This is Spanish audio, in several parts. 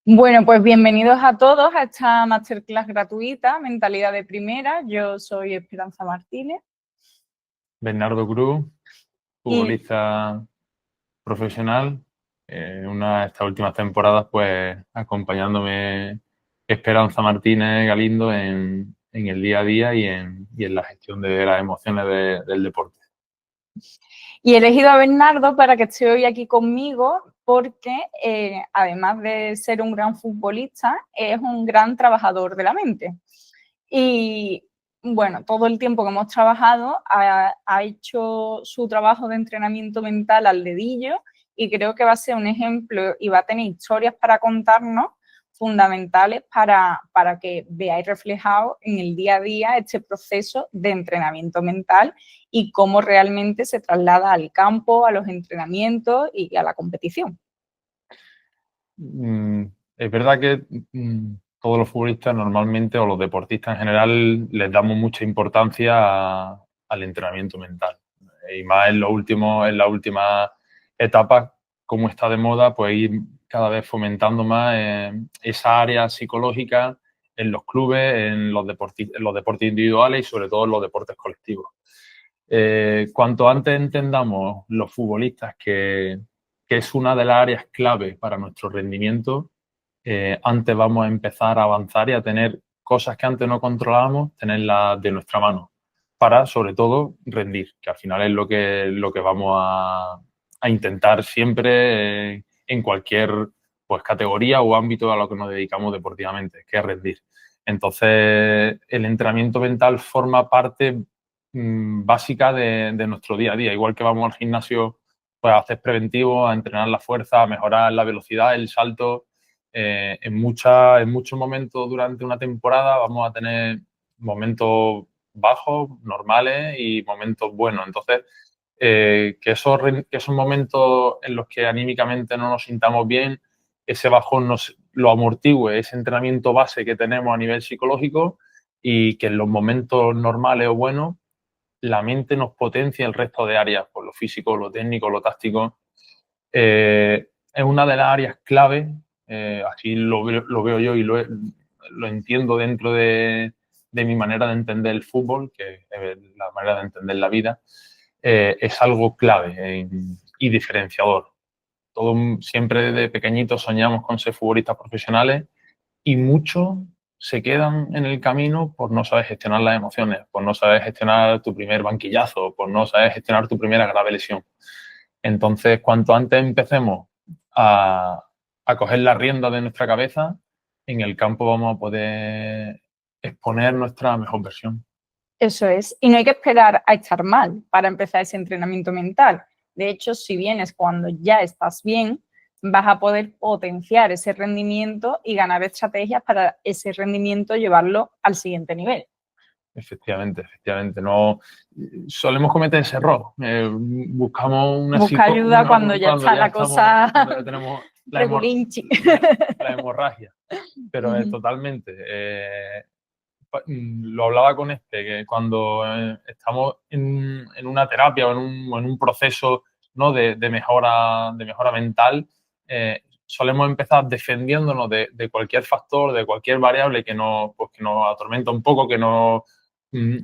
Bueno, pues bienvenidos a todos a esta masterclass gratuita, Mentalidad de Primera. Yo soy Esperanza Martínez. Bernardo Cruz, Y futbolista profesional, estas últimas temporadas, pues acompañándome Esperanza Martínez Galindo en el día a día y en la gestión de las emociones del deporte. he elegido a Bernardo para que esté hoy aquí conmigo porque, además de ser un gran futbolista, es un gran trabajador de la mente. Y bueno, todo el tiempo que hemos trabajado ha hecho su trabajo de entrenamiento mental al dedillo y creo que va a ser un ejemplo y va a tener historias para contarnos fundamentales para que veáis reflejado en el día a día este proceso de entrenamiento mental y cómo realmente se traslada al campo, a los entrenamientos y a la competición. Es verdad que todos los futbolistas normalmente, o los deportistas en general, les damos mucha importancia al entrenamiento mental. Y más en la última etapa, como está de moda, pues ir cada vez fomentando más esa área psicológica en los clubes, en los deportes individuales y sobre todo en los deportes colectivos. Cuanto antes entendamos los futbolistas que es una de las áreas clave para nuestro rendimiento, antes vamos a empezar a avanzar y a tener cosas que antes no controlábamos, tenerlas de nuestra mano para, sobre todo, rendir, que al final es lo que vamos a intentar siempre en cualquier pues, categoría o ámbito a lo que nos dedicamos deportivamente, que es rendir. Entonces, el entrenamiento mental forma parte básica de nuestro día a día. Igual que vamos al gimnasio pues, a hacer preventivo, a entrenar la fuerza, a mejorar la velocidad, el salto. En muchos momentos durante una temporada vamos a tener momentos bajos, normales y momentos buenos. Entonces, que esos momentos en los que anímicamente no nos sintamos bien, ese bajón lo amortigüe, ese entrenamiento base que tenemos a nivel psicológico, y que en los momentos normales o buenos la mente nos potencia el resto de áreas, por lo físico, lo técnico, lo táctico. Es una de las áreas clave, así lo veo yo y lo entiendo dentro de mi manera de entender el fútbol, que es la manera de entender la vida. Es algo clave y diferenciador. Siempre desde pequeñitos soñamos con ser futbolistas profesionales y muchos se quedan en el camino por no saber gestionar las emociones, por no saber gestionar tu primer banquillazo, por no saber gestionar tu primera grave lesión. Entonces, cuanto antes empecemos a, a coger la rienda de nuestra cabeza, en el campo vamos a poder exponer nuestra mejor versión. Eso es. Y no hay que esperar a estar mal para empezar ese entrenamiento mental. De hecho, si vienes cuando ya estás bien, vas a poder potenciar ese rendimiento y ganar estrategias para ese rendimiento llevarlo al siguiente nivel. Efectivamente. No solemos cometer ese error. Buscamos Busca ayuda cuando ya está la cosa cuando ya tenemos regulinchi. la hemorragia. Pero totalmente. Lo hablaba con que cuando estamos en una terapia o en un proceso, ¿no? de mejora mental, solemos empezar defendiéndonos de cualquier factor, de cualquier variable que nos atormenta un poco, que nos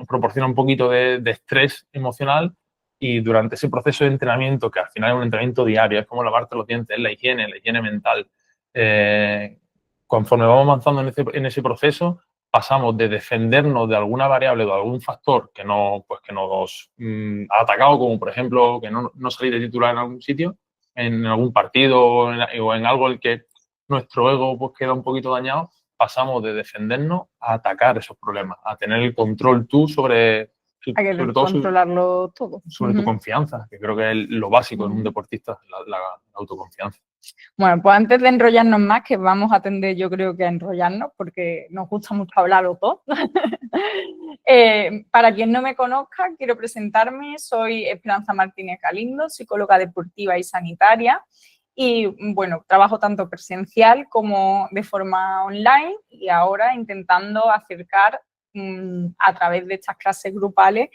proporciona un poquito de estrés emocional, y durante ese proceso de entrenamiento, que al final es un entrenamiento diario, es como lavarte los dientes, es la higiene mental. Conforme vamos avanzando en ese proceso, pasamos de defendernos de alguna variable o de algún factor que nos ha atacado, como por ejemplo que no salir de titular en algún sitio, en algún partido o en algo en el que nuestro ego pues queda un poquito dañado. Pasamos de defendernos a atacar esos problemas, a tener el control tú sobre todo controlarlo todo. sobre tu confianza, que creo que es lo básico en un deportista, la autoconfianza. Bueno, pues antes de enrollarnos más, que vamos a tender yo creo que a enrollarnos, porque nos gusta mucho hablar los dos. Para quien no me conozca, quiero presentarme. Soy Esperanza Martínez Galindo, psicóloga deportiva y sanitaria. Y bueno, trabajo tanto presencial como de forma online, y ahora intentando acercar a través de estas clases grupales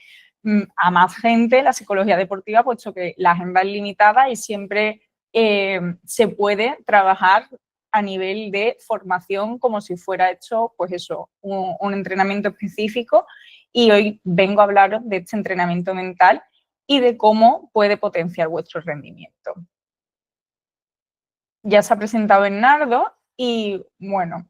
a más gente la psicología deportiva, puesto que la agenda es limitada y siempre se puede trabajar a nivel de formación, como si fuera hecho, pues eso, un entrenamiento específico. Y hoy vengo a hablaros de este entrenamiento mental y de cómo puede potenciar vuestro rendimiento. Ya se ha presentado Bernardo y, bueno,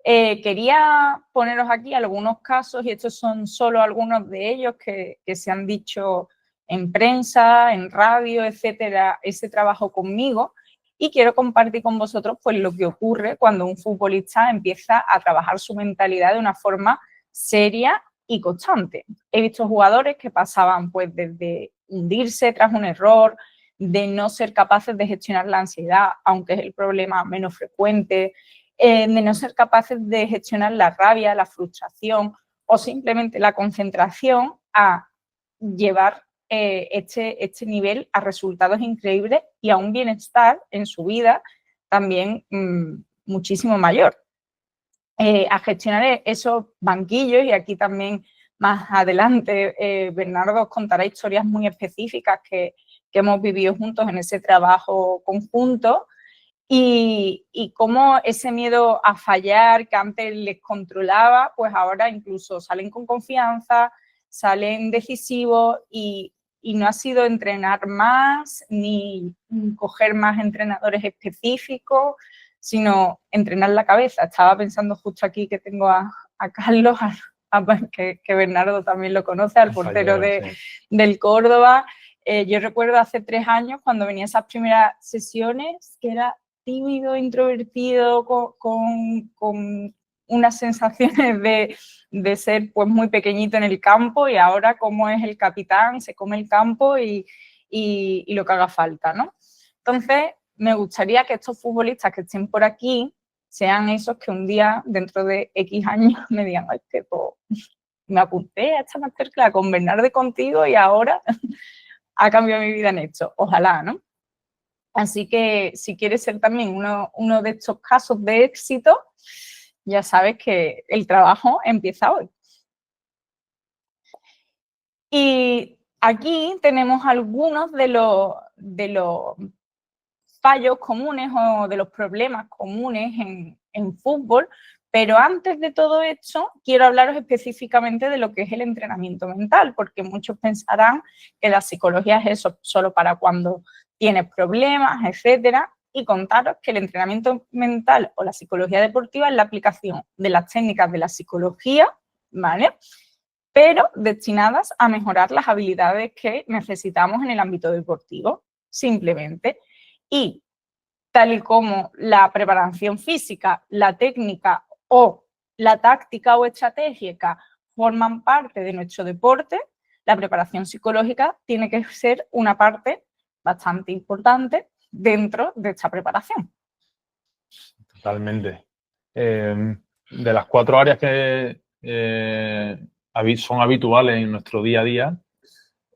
quería poneros aquí algunos casos, y estos son solo algunos de ellos que se han dicho en prensa, en radio, etcétera, ese trabajo conmigo, y quiero compartir con vosotros pues lo que ocurre cuando un futbolista empieza a trabajar su mentalidad de una forma seria y constante. He visto jugadores que pasaban pues desde hundirse tras un error, de no ser capaces de gestionar la ansiedad, aunque es el problema menos frecuente, de no ser capaces de gestionar la rabia, la frustración o simplemente la concentración, a llevar este nivel a resultados increíbles y a un bienestar en su vida también muchísimo mayor. A gestionar esos banquillos, y aquí también más adelante Bernardo os contará historias muy específicas que hemos vivido juntos en ese trabajo conjunto, y cómo ese miedo a fallar que antes les controlaba, pues ahora incluso salen con confianza, salen decisivos, y no ha sido entrenar más ni coger más entrenadores específicos, sino entrenar la cabeza. Estaba pensando justo aquí que tengo a Carlos, que Bernardo también lo conoce, al portero del Córdoba. Yo recuerdo hace 3 años cuando venía esas primeras sesiones, que era tímido, introvertido, con unas sensaciones de ser pues muy pequeñito en el campo, y ahora como es el capitán, se come el campo y lo que haga falta, ¿no? Entonces, me gustaría que estos futbolistas que estén por aquí sean esos que un día, dentro de X años, me digan, ay, que pues, me apunté a esta masterclass con Bernardo contigo y ahora ha cambiado mi vida en esto. Ojalá, ¿no? Así que si quieres ser también uno de estos casos de éxito, ya sabes que el trabajo empieza hoy. Y aquí tenemos algunos de los fallos comunes o de los problemas comunes en fútbol, pero antes de todo esto quiero hablaros específicamente de lo que es el entrenamiento mental, porque muchos pensarán que la psicología es eso, solo para cuando tienes problemas, etcétera, y contaros que el entrenamiento mental o la psicología deportiva es la aplicación de las técnicas de la psicología, ¿vale?, pero destinadas a mejorar las habilidades que necesitamos en el ámbito deportivo, simplemente. Y tal y como la preparación física, la técnica o la táctica o estratégica forman parte de nuestro deporte, la preparación psicológica tiene que ser una parte bastante importante dentro de esta preparación. Totalmente. De las 4 áreas que son habituales en nuestro día a día,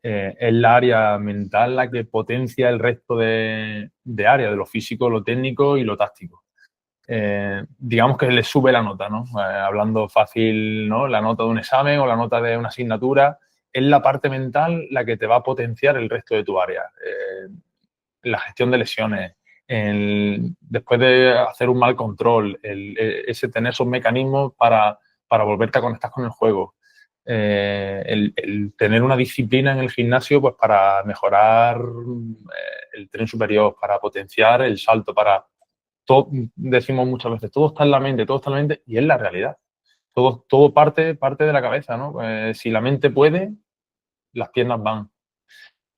es la área mental la que potencia el resto de áreas, de lo físico, lo técnico y lo táctico. Digamos que le sube la nota, ¿no? Hablando fácil, ¿no? La nota de un examen o la nota de una asignatura, es la parte mental la que te va a potenciar el resto de tu área. La gestión de lesiones, después de hacer un mal control, ese tener esos mecanismos para volverte a conectar con el juego. El tener una disciplina en el gimnasio pues para mejorar el tren superior, para potenciar el salto, todo, decimos muchas veces, todo está en la mente, todo está en la mente, y es la realidad. Todo parte de la cabeza, ¿no? Si la mente puede, las piernas van.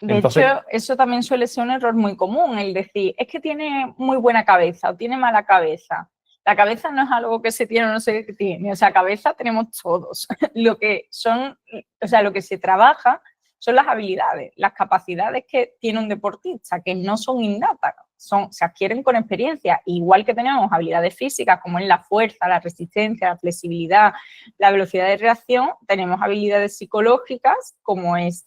De hecho, eso también suele ser un error muy común, el decir, es que tiene muy buena cabeza o tiene mala cabeza. La cabeza no es algo que se tiene o no se tiene, o sea, cabeza tenemos todos. Lo que se trabaja son las habilidades, las capacidades que tiene un deportista, que no son innatas, se adquieren con experiencia. Igual que tenemos habilidades físicas, como es la fuerza, la resistencia, la flexibilidad, la velocidad de reacción, tenemos habilidades psicológicas, como es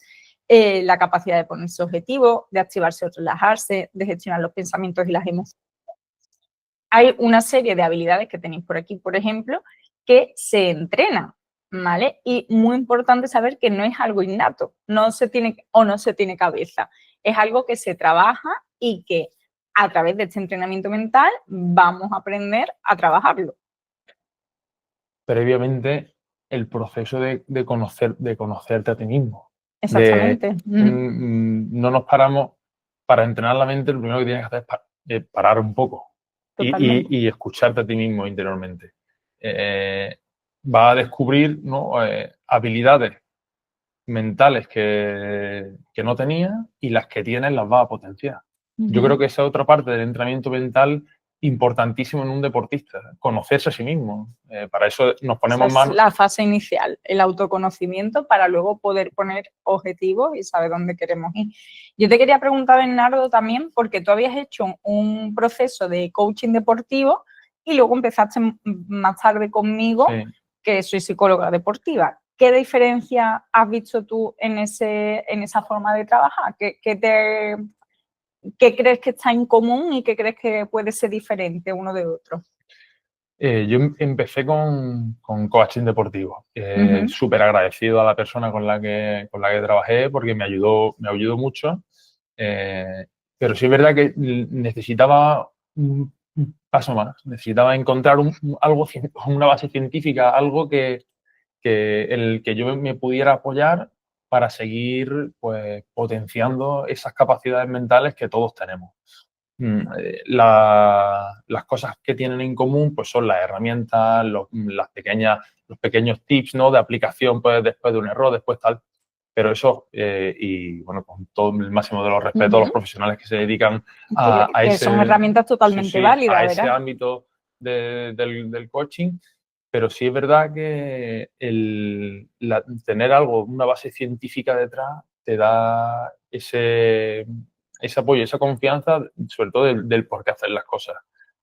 la capacidad de ponerse objetivos, de activarse o relajarse, de gestionar los pensamientos y las emociones. Hay una serie de habilidades que tenéis por aquí, por ejemplo, que se entrenan, ¿vale? Y muy importante saber que no es algo innato, no se tiene cabeza, es algo que se trabaja y que a través de este entrenamiento mental vamos a aprender a trabajarlo. Previamente, el proceso de conocerte a ti mismo. Exactamente. No nos paramos. Para entrenar la mente, lo primero que tienes que hacer es parar un poco y escucharte a ti mismo interiormente. Va a descubrir, ¿no?, habilidades mentales que no tenías, y las que tienes las va a potenciar. Yo creo que esa es otra parte del entrenamiento mental importantísimo en un deportista, conocerse a sí mismo. Para eso nos ponemos Esa es la fase inicial, el autoconocimiento, para luego poder poner objetivos y saber dónde queremos ir. Yo te quería preguntar, Bernardo, también, porque tú habías hecho un proceso de coaching deportivo y luego empezaste más tarde conmigo, Sí. que soy psicóloga deportiva. ¿Qué diferencia has visto tú en esa forma de trabajar? ¿Qué crees que está en común y qué crees que puede ser diferente uno de otro? Yo empecé con coaching deportivo. Súper agradecido a la persona con la que trabajé, porque me ayudó mucho. Pero sí es verdad que necesitaba un paso más. Necesitaba encontrar algo, una base científica, algo en el que yo me pudiera apoyar para seguir, pues, potenciando esas capacidades mentales que todos tenemos. Las cosas que tienen en común, pues, son las herramientas, los pequeños tips, ¿no?, de aplicación, pues, después de un error, después tal. Pero eso, y bueno, con todo el máximo de los respetos a los profesionales que se dedican a ese... son herramientas totalmente válidas, a ¿verdad? ese ámbito del coaching. Pero sí es verdad que tener algo, una base científica detrás, te da ese apoyo, esa confianza, sobre todo del por qué hacer las cosas.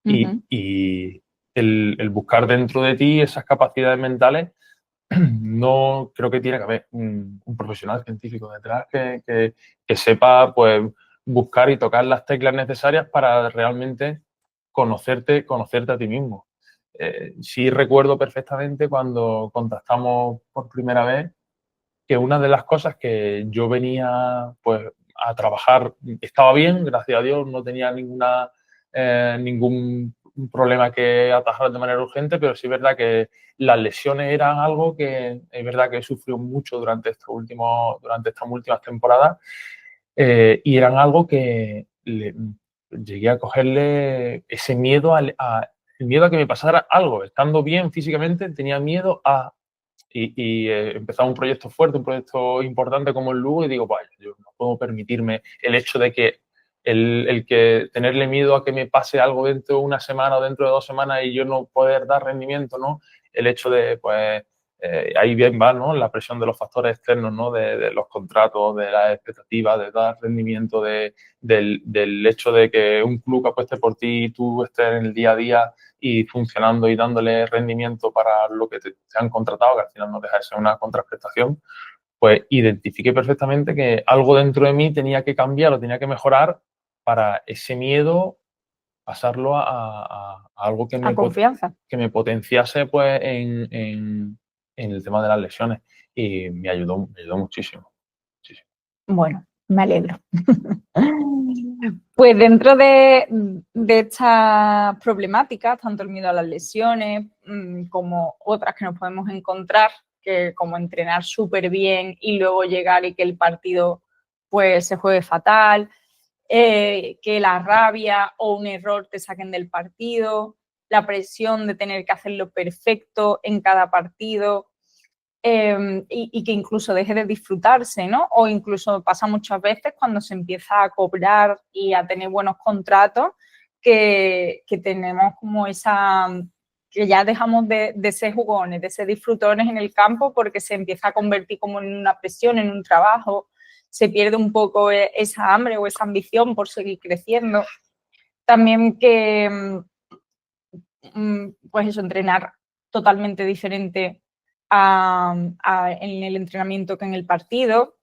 Y el buscar dentro de ti esas capacidades mentales, no creo que tiene que haber un profesional científico detrás que sepa, pues, buscar y tocar las teclas necesarias para realmente conocerte a ti mismo. Sí recuerdo perfectamente cuando contactamos por primera vez, que una de las cosas que yo venía, pues, a trabajar, estaba bien, gracias a Dios, no tenía ningún problema que atajar de manera urgente, pero sí es verdad que las lesiones eran algo que es verdad que he sufrido mucho durante estas últimas temporadas, y eran algo que llegué a cogerle ese miedo el miedo a que me pasara algo. Estando bien físicamente, tenía miedo a... Y empezaba un proyecto fuerte, un proyecto importante como el Lugo, y digo, vaya, yo no puedo permitirme el hecho de que el que tenerle miedo a que me pase algo dentro de una semana o dentro de 2 semanas y yo no poder dar rendimiento, ¿no? El hecho de, pues, ahí bien va, ¿no?, la presión de los factores externos, ¿no?, de los contratos, de las expectativas, de dar rendimiento, del hecho de que un club apueste por ti y tú estés en el día a día y funcionando y dándole rendimiento para lo que te han contratado, que al final no deja de ser una contraprestación. Pues identifiqué perfectamente que algo dentro de mí tenía que cambiar o tenía que mejorar para ese miedo pasarlo a algo que me potenciase, pues, en el tema de las lesiones. Y me ayudó muchísimo. Muchísimo. Bueno, me alegro. Pues dentro de estas problemáticas, tanto el miedo a las lesiones como otras que nos podemos encontrar, que como entrenar súper bien y luego llegar y que el partido, pues, se juegue fatal, que la rabia o un error te saquen del partido, la presión de tener que hacerlo perfecto en cada partido, y que incluso deje de disfrutarse, ¿no? O incluso pasa muchas veces cuando se empieza a cobrar y a tener buenos contratos, que tenemos como que ya dejamos de ser jugones, de ser disfrutones en el campo, porque se empieza a convertir como en una presión, en un trabajo, se pierde un poco esa hambre o esa ambición por seguir creciendo. También que, pues eso, entrenar totalmente diferente en el entrenamiento que en el partido,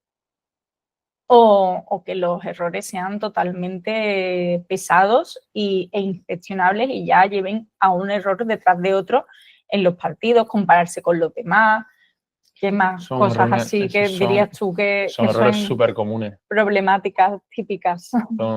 o que los errores sean totalmente pesados e ingestionables y ya lleven a un error detrás de otro en los partidos, compararse con los demás. ¿Qué más Son cosas errores, así que dirías tú que son errores son súper comunes. problemáticas típicas?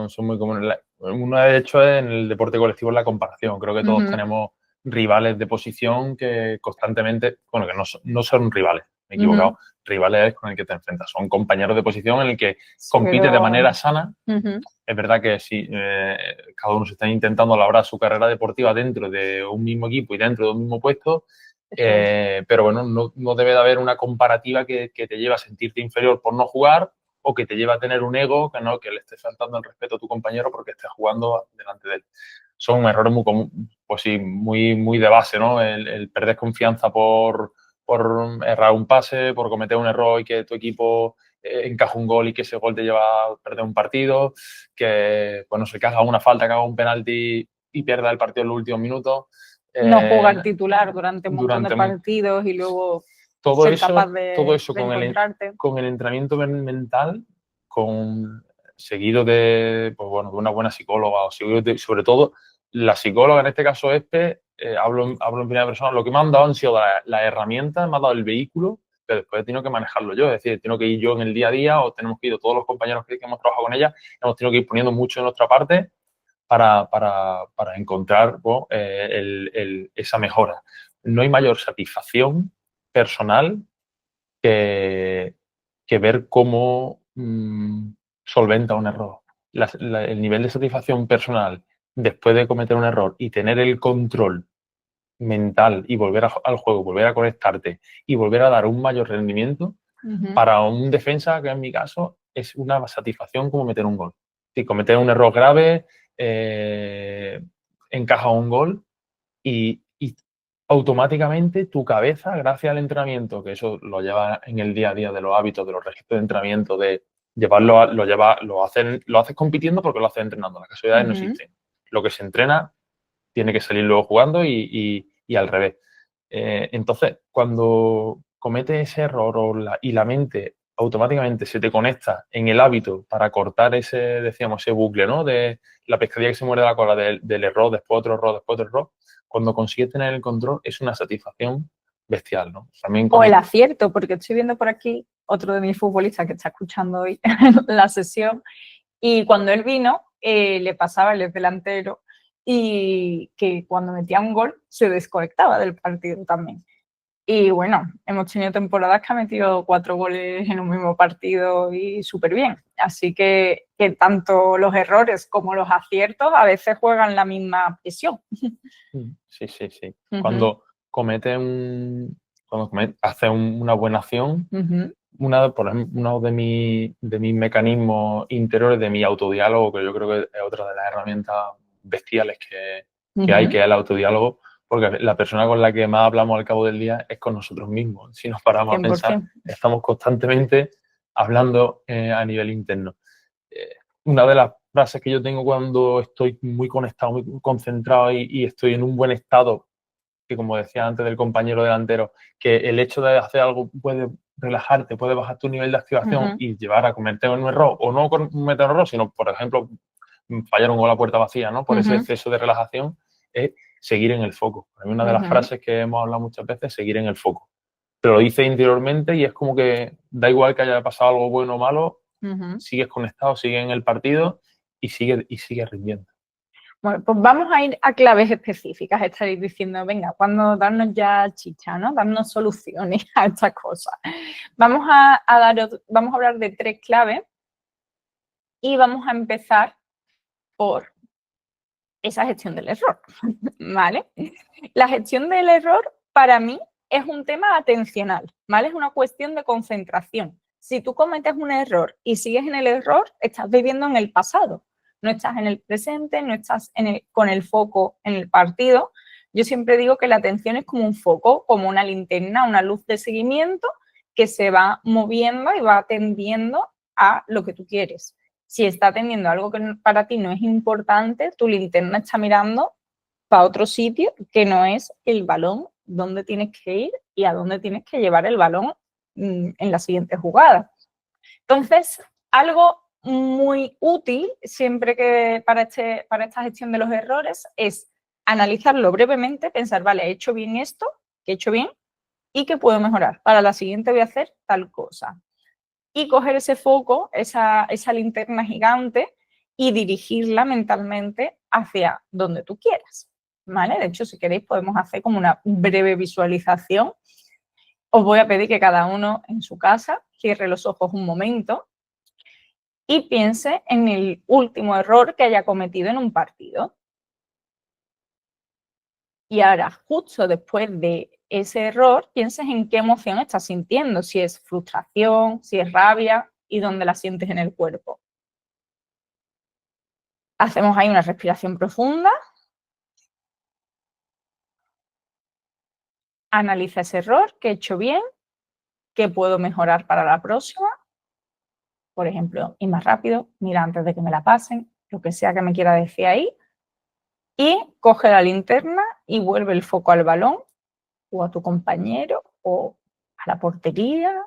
Son muy comunes. Uno, de hecho, en el deporte colectivo es la comparación. Creo que todos tenemos rivales de posición que constantemente, bueno, que no son rivales, me he equivocado. Rivales con el que te enfrentas. Son compañeros de posición en el que compites de manera sana. Es verdad que sí, cada uno se está intentando labrar su carrera deportiva dentro de un mismo equipo y dentro de un mismo puesto, pero bueno, no debe de haber una comparativa que te lleve a sentirte inferior por no jugar o que te lleve a tener un ego que le esté faltando el respeto a tu compañero porque estés jugando delante de él. Son errores muy comunes, pues sí, muy de base, ¿no? El perder confianza por errar un pase, por cometer un error y que tu equipo encaja un gol y que ese gol te lleva a perder un partido, que bueno, se caga una falta, caga un penalti y pierda el partido en los últimos minutos. No jugar titular durante un montón de partidos y luego ser capaz de encontrarte. Con el entrenamiento mental, seguido de, pues bueno, de una buena psicóloga o sobre todo la psicóloga, en este caso Espe, hablo en primera persona, lo que me han dado han sido las herramientas, me ha dado el vehículo, pero después he tenido que manejarlo yo, es decir, tengo que ir yo en el día a día o tenemos que ir todos los compañeros que hemos trabajado con ella, hemos tenido que ir poniendo mucho de nuestra parte para encontrar esa mejora. No hay mayor satisfacción personal que ver cómo solventa un error. El nivel de satisfacción personal después de cometer un error y tener el control mental y volver al juego, volver a conectarte y volver a dar un mayor rendimiento, para un defensa, que en mi caso es una satisfacción como meter un gol. Si cometer un error grave, encaja un gol y automáticamente tu cabeza, gracias al entrenamiento, que eso lo lleva en el día a día de los hábitos, de los registros de entrenamiento, de llevarlo, lo haces compitiendo porque lo haces entrenando. Las casualidades no existen. Lo que se entrena tiene que salir luego jugando y al revés. Entonces, cuando cometes ese error y la mente automáticamente se te conecta en el hábito para cortar ese bucle, ¿no? De la pescadilla que se muerde la cola, del error, después otro error, después otro error. Cuando consigues tener el control es una satisfacción bestial, ¿no? También o el acierto, porque estoy viendo por aquí otro de mis futbolistas que está escuchando hoy la sesión y cuando él vino le pasaba, él es delantero, y que cuando metía un gol se desconectaba del partido también. Y bueno, hemos tenido temporadas que ha metido 4 goles en un mismo partido y súper bien. Así que tanto los errores como los aciertos a veces juegan la misma presión. Sí. Cuando haces una buena acción, por ejemplo, uno de mis mecanismos interiores, de mi autodiálogo, que yo creo que es otra de las herramientas bestiales que hay, que es el autodiálogo, porque la persona con la que más hablamos al cabo del día es con nosotros mismos. Si nos paramos 100%. A pensar, estamos constantemente hablando a nivel interno. Una de las frases que yo tengo cuando estoy muy conectado, muy concentrado y estoy en un buen estado, que como decía antes del compañero delantero, que el hecho de hacer algo puede relajarte, puede bajar tu nivel de activación y llevar a cometer un error, o no cometer un error, sino, por ejemplo, fallar un gol a puerta vacía, ¿no? Por ese exceso de relajación, es seguir en el foco. Para mí una de las frases que hemos hablado muchas veces es seguir en el foco. Pero lo dice interiormente y es como que da igual que haya pasado algo bueno o malo, sigues conectado, sigues en el partido y sigues rindiendo. Bueno, pues vamos a ir a claves específicas. Estaréis diciendo, venga, cuando darnos ya chicha, ¿no? Darnos soluciones a estas cosas. Vamos a hablar de 3 claves y vamos a empezar por esa gestión del error, ¿vale? La gestión del error para mí es un tema atencional, ¿vale? Es una cuestión de concentración. Si tú cometes un error y sigues en el error, estás viviendo en el pasado. No estás en el presente, no estás con el foco en el partido. Yo siempre digo que la atención es como un foco, como una linterna, una luz de seguimiento que se va moviendo y va atendiendo a lo que tú quieres. Si está atendiendo a algo que para ti no es importante, tu linterna está mirando para otro sitio que no es el balón donde tienes que ir y a dónde tienes que llevar el balón en la siguiente jugada. Entonces, algo muy útil siempre que para esta gestión de los errores es analizarlo brevemente, pensar, vale, he hecho bien esto, que he hecho bien, ¿Y qué puedo mejorar? Para la siguiente voy a hacer tal cosa. Y coger ese foco, esa linterna gigante, y dirigirla mentalmente hacia donde tú quieras, ¿vale? De hecho, si queréis, podemos hacer como una breve visualización. Os voy a pedir que cada uno en su casa cierre los ojos un momento y piense en el último error que haya cometido en un partido. Y ahora, justo después de ese error, pienses en qué emoción estás sintiendo, si es frustración, si es rabia y dónde la sientes en el cuerpo. Hacemos ahí una respiración profunda. Analiza ese error, qué he hecho bien, qué puedo mejorar para la próxima. Por ejemplo, ir más rápido, mira antes de que me la pasen, lo que sea que me quiera decir ahí. Y coge la linterna y vuelve el foco al balón o a tu compañero o a la portería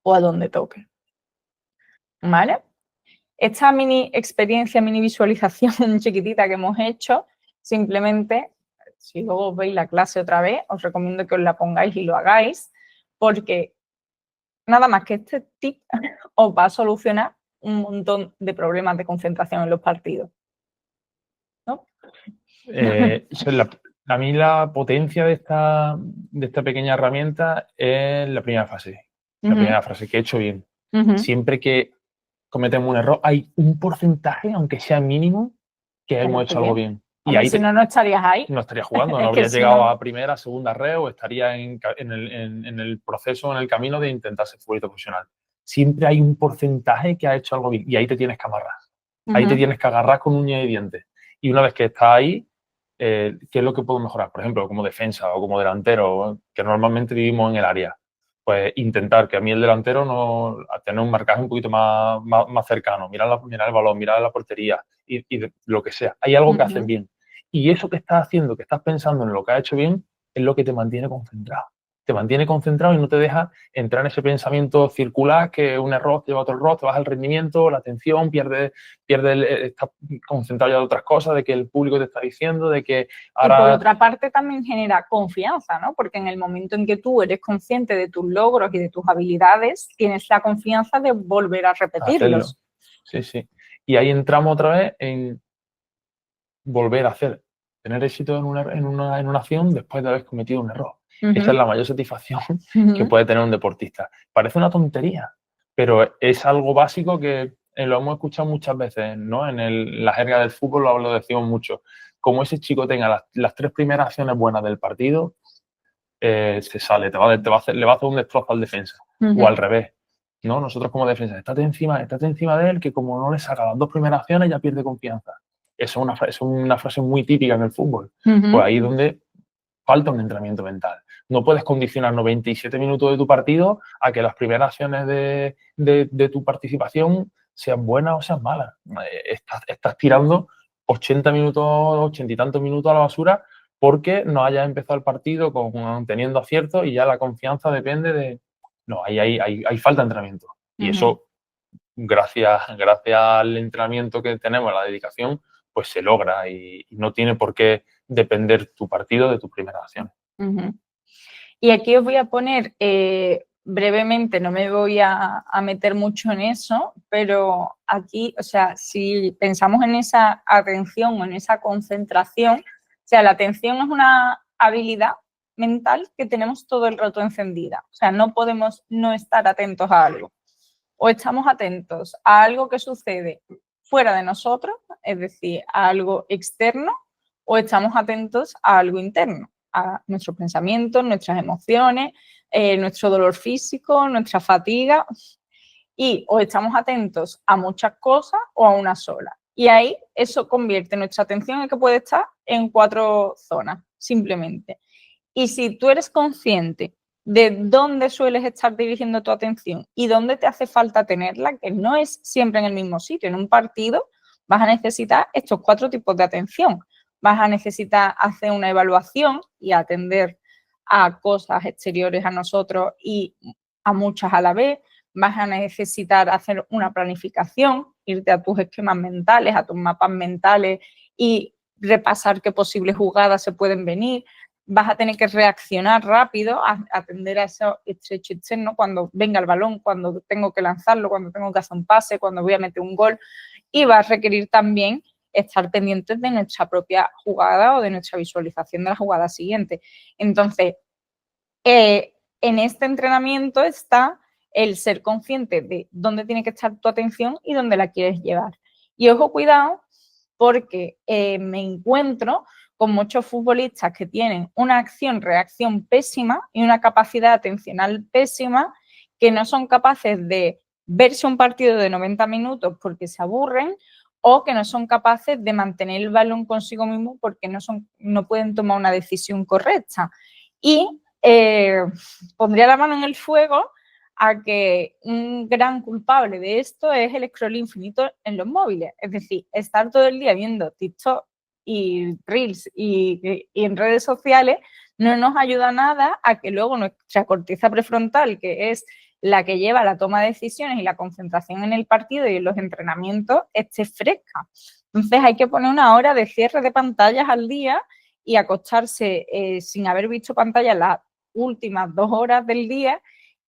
o a donde toque. ¿Vale? Esta mini experiencia, mini visualización chiquitita que hemos hecho, simplemente, si luego veis la clase otra vez, os recomiendo que os la pongáis y lo hagáis, porque nada más que este tip os va a solucionar un montón de problemas de concentración en los partidos, ¿no? A mí la potencia de esta pequeña herramienta es la primera frase. La primera frase, que he hecho bien. Siempre que cometemos un error, hay un porcentaje, aunque sea mínimo, que hemos hecho algo bien. Y ahí si no, no estarías ahí. No estarías jugando, no habrías llegado a primera, segunda red o estarías en el proceso, en el camino de intentar ser futbolista profesional. Siempre hay un porcentaje que ha hecho algo bien y ahí te tienes que amarrar. Ahí te tienes que agarrar con uñas y dientes. Y una vez que estás ahí, ¿qué es lo que puedo mejorar? Por ejemplo, como defensa o como delantero, que normalmente vivimos en el área. Pues intentar que a mí el delantero no tener un marcaje un poquito más cercano, mirar el balón, mirar la portería y lo que sea. Hay algo que hacen bien. Y eso que estás haciendo, que estás pensando en lo que has hecho bien, es lo que te mantiene concentrado. Te mantiene concentrado y no te deja entrar en ese pensamiento circular que un error te lleva a otro error, te baja el rendimiento, la atención, estás concentrado ya de otras cosas, de que el público te está diciendo, de que ahora... Y por otra parte también genera confianza, ¿no? Porque en el momento en que tú eres consciente de tus logros y de tus habilidades, tienes la confianza de volver a repetirlos. Sí, sí. Y ahí entramos otra vez en volver a tener éxito en una acción después de haber cometido un error. Esa es la mayor satisfacción que puede tener un deportista. Parece una tontería, pero es algo básico que lo hemos escuchado muchas veces, ¿no? En la jerga del fútbol lo decimos mucho. Como ese chico tenga las 3 primeras acciones buenas del partido, se sale, le va a hacer un destrozo al defensa. O al revés, ¿no? Nosotros como defensa, estate encima de él, que como no le saca las 2 primeras acciones ya pierde confianza. Eso es una frase muy típica en el fútbol. Pues ahí es donde falta un entrenamiento mental. No puedes condicionar 97 minutos de tu partido a que las primeras acciones de tu participación sean buenas o sean malas. Estás tirando 80 y tantos minutos a la basura porque no hayas empezado el partido teniendo aciertos y ya la confianza depende de... No, ahí hay falta de entrenamiento. Y eso, gracias al entrenamiento que tenemos, a la dedicación, pues se logra y no tiene por qué depender tu partido de tus primeras acciones. Y aquí os voy a poner brevemente, no me voy a meter mucho en eso, pero aquí, o sea, si pensamos en esa atención o en esa concentración, o sea, la atención es una habilidad mental que tenemos todo el rato encendida. O sea, no podemos no estar atentos a algo. O estamos atentos a algo que sucede fuera de nosotros, es decir, a algo externo, o estamos atentos a algo interno, a nuestros pensamientos, nuestras emociones, nuestro dolor físico, nuestra fatiga, y o estamos atentos a muchas cosas o a una sola. Y ahí eso convierte nuestra atención en que puede estar en 4 zonas, simplemente. Y si tú eres consciente de dónde sueles estar dirigiendo tu atención y dónde te hace falta tenerla, que no es siempre en el mismo sitio. En un partido vas a necesitar estos 4 tipos de atención. Vas a necesitar hacer una evaluación y atender a cosas exteriores a nosotros y a muchas a la vez. Vas a necesitar hacer una planificación, irte a tus esquemas mentales, a tus mapas mentales y repasar qué posibles jugadas se pueden venir. vas a tener que reaccionar rápido, atender a ese estrecho externo cuando venga el balón, cuando tengo que lanzarlo, cuando tengo que hacer un pase, cuando voy a meter un gol, y va a requerir también estar pendientes de nuestra propia jugada o de nuestra visualización de la jugada siguiente. Entonces, en este entrenamiento está el ser consciente de dónde tiene que estar tu atención y dónde la quieres llevar. Y ojo, cuidado, porque me encuentro con muchos futbolistas que tienen una acción-reacción pésima y una capacidad atencional pésima, que no son capaces de verse un partido de 90 minutos porque se aburren, o que no son capaces de mantener el balón consigo mismo porque no pueden tomar una decisión correcta. Y pondría la mano en el fuego a que un gran culpable de esto es el scroll infinito en los móviles. Es decir, estar todo el día viendo TikTok y Reels y en redes sociales no nos ayuda nada a que luego nuestra corteza prefrontal, que es la que lleva la toma de decisiones y la concentración en el partido y en los entrenamientos, esté fresca. Entonces hay que poner una hora de cierre de pantallas al día y acostarse sin haber visto pantallas las últimas 2 horas del día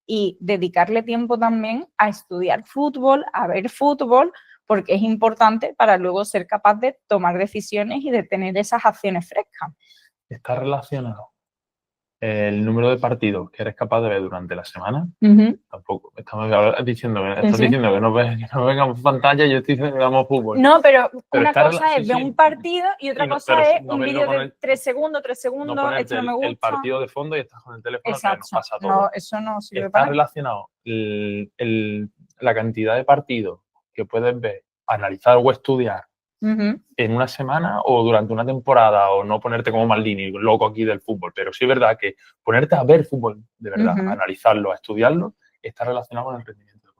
y dedicarle tiempo también a estudiar fútbol, a ver fútbol, porque es importante para luego ser capaz de tomar decisiones y de tener esas acciones frescas. ¿Está relacionado el número de partidos que eres capaz de ver durante la semana? Tampoco. Estás diciendo que no vengamos pantalla y yo estoy diciendo que veamos fútbol. No, pero una cosa es ver un partido y otra cosa es un vídeo de 3 segundos, no esto no me gusta. El partido de fondo y estás con el teléfono. Exacto. Que nos pasa todo. No, eso no sirve para nada. Está relacionado la cantidad de partidos que puedes ver, analizar o estudiar en una semana o durante una temporada, o no ponerte como Maldini, loco aquí del fútbol, pero sí es verdad que ponerte a ver fútbol de verdad, a analizarlo, a estudiarlo, está relacionado con el rendimiento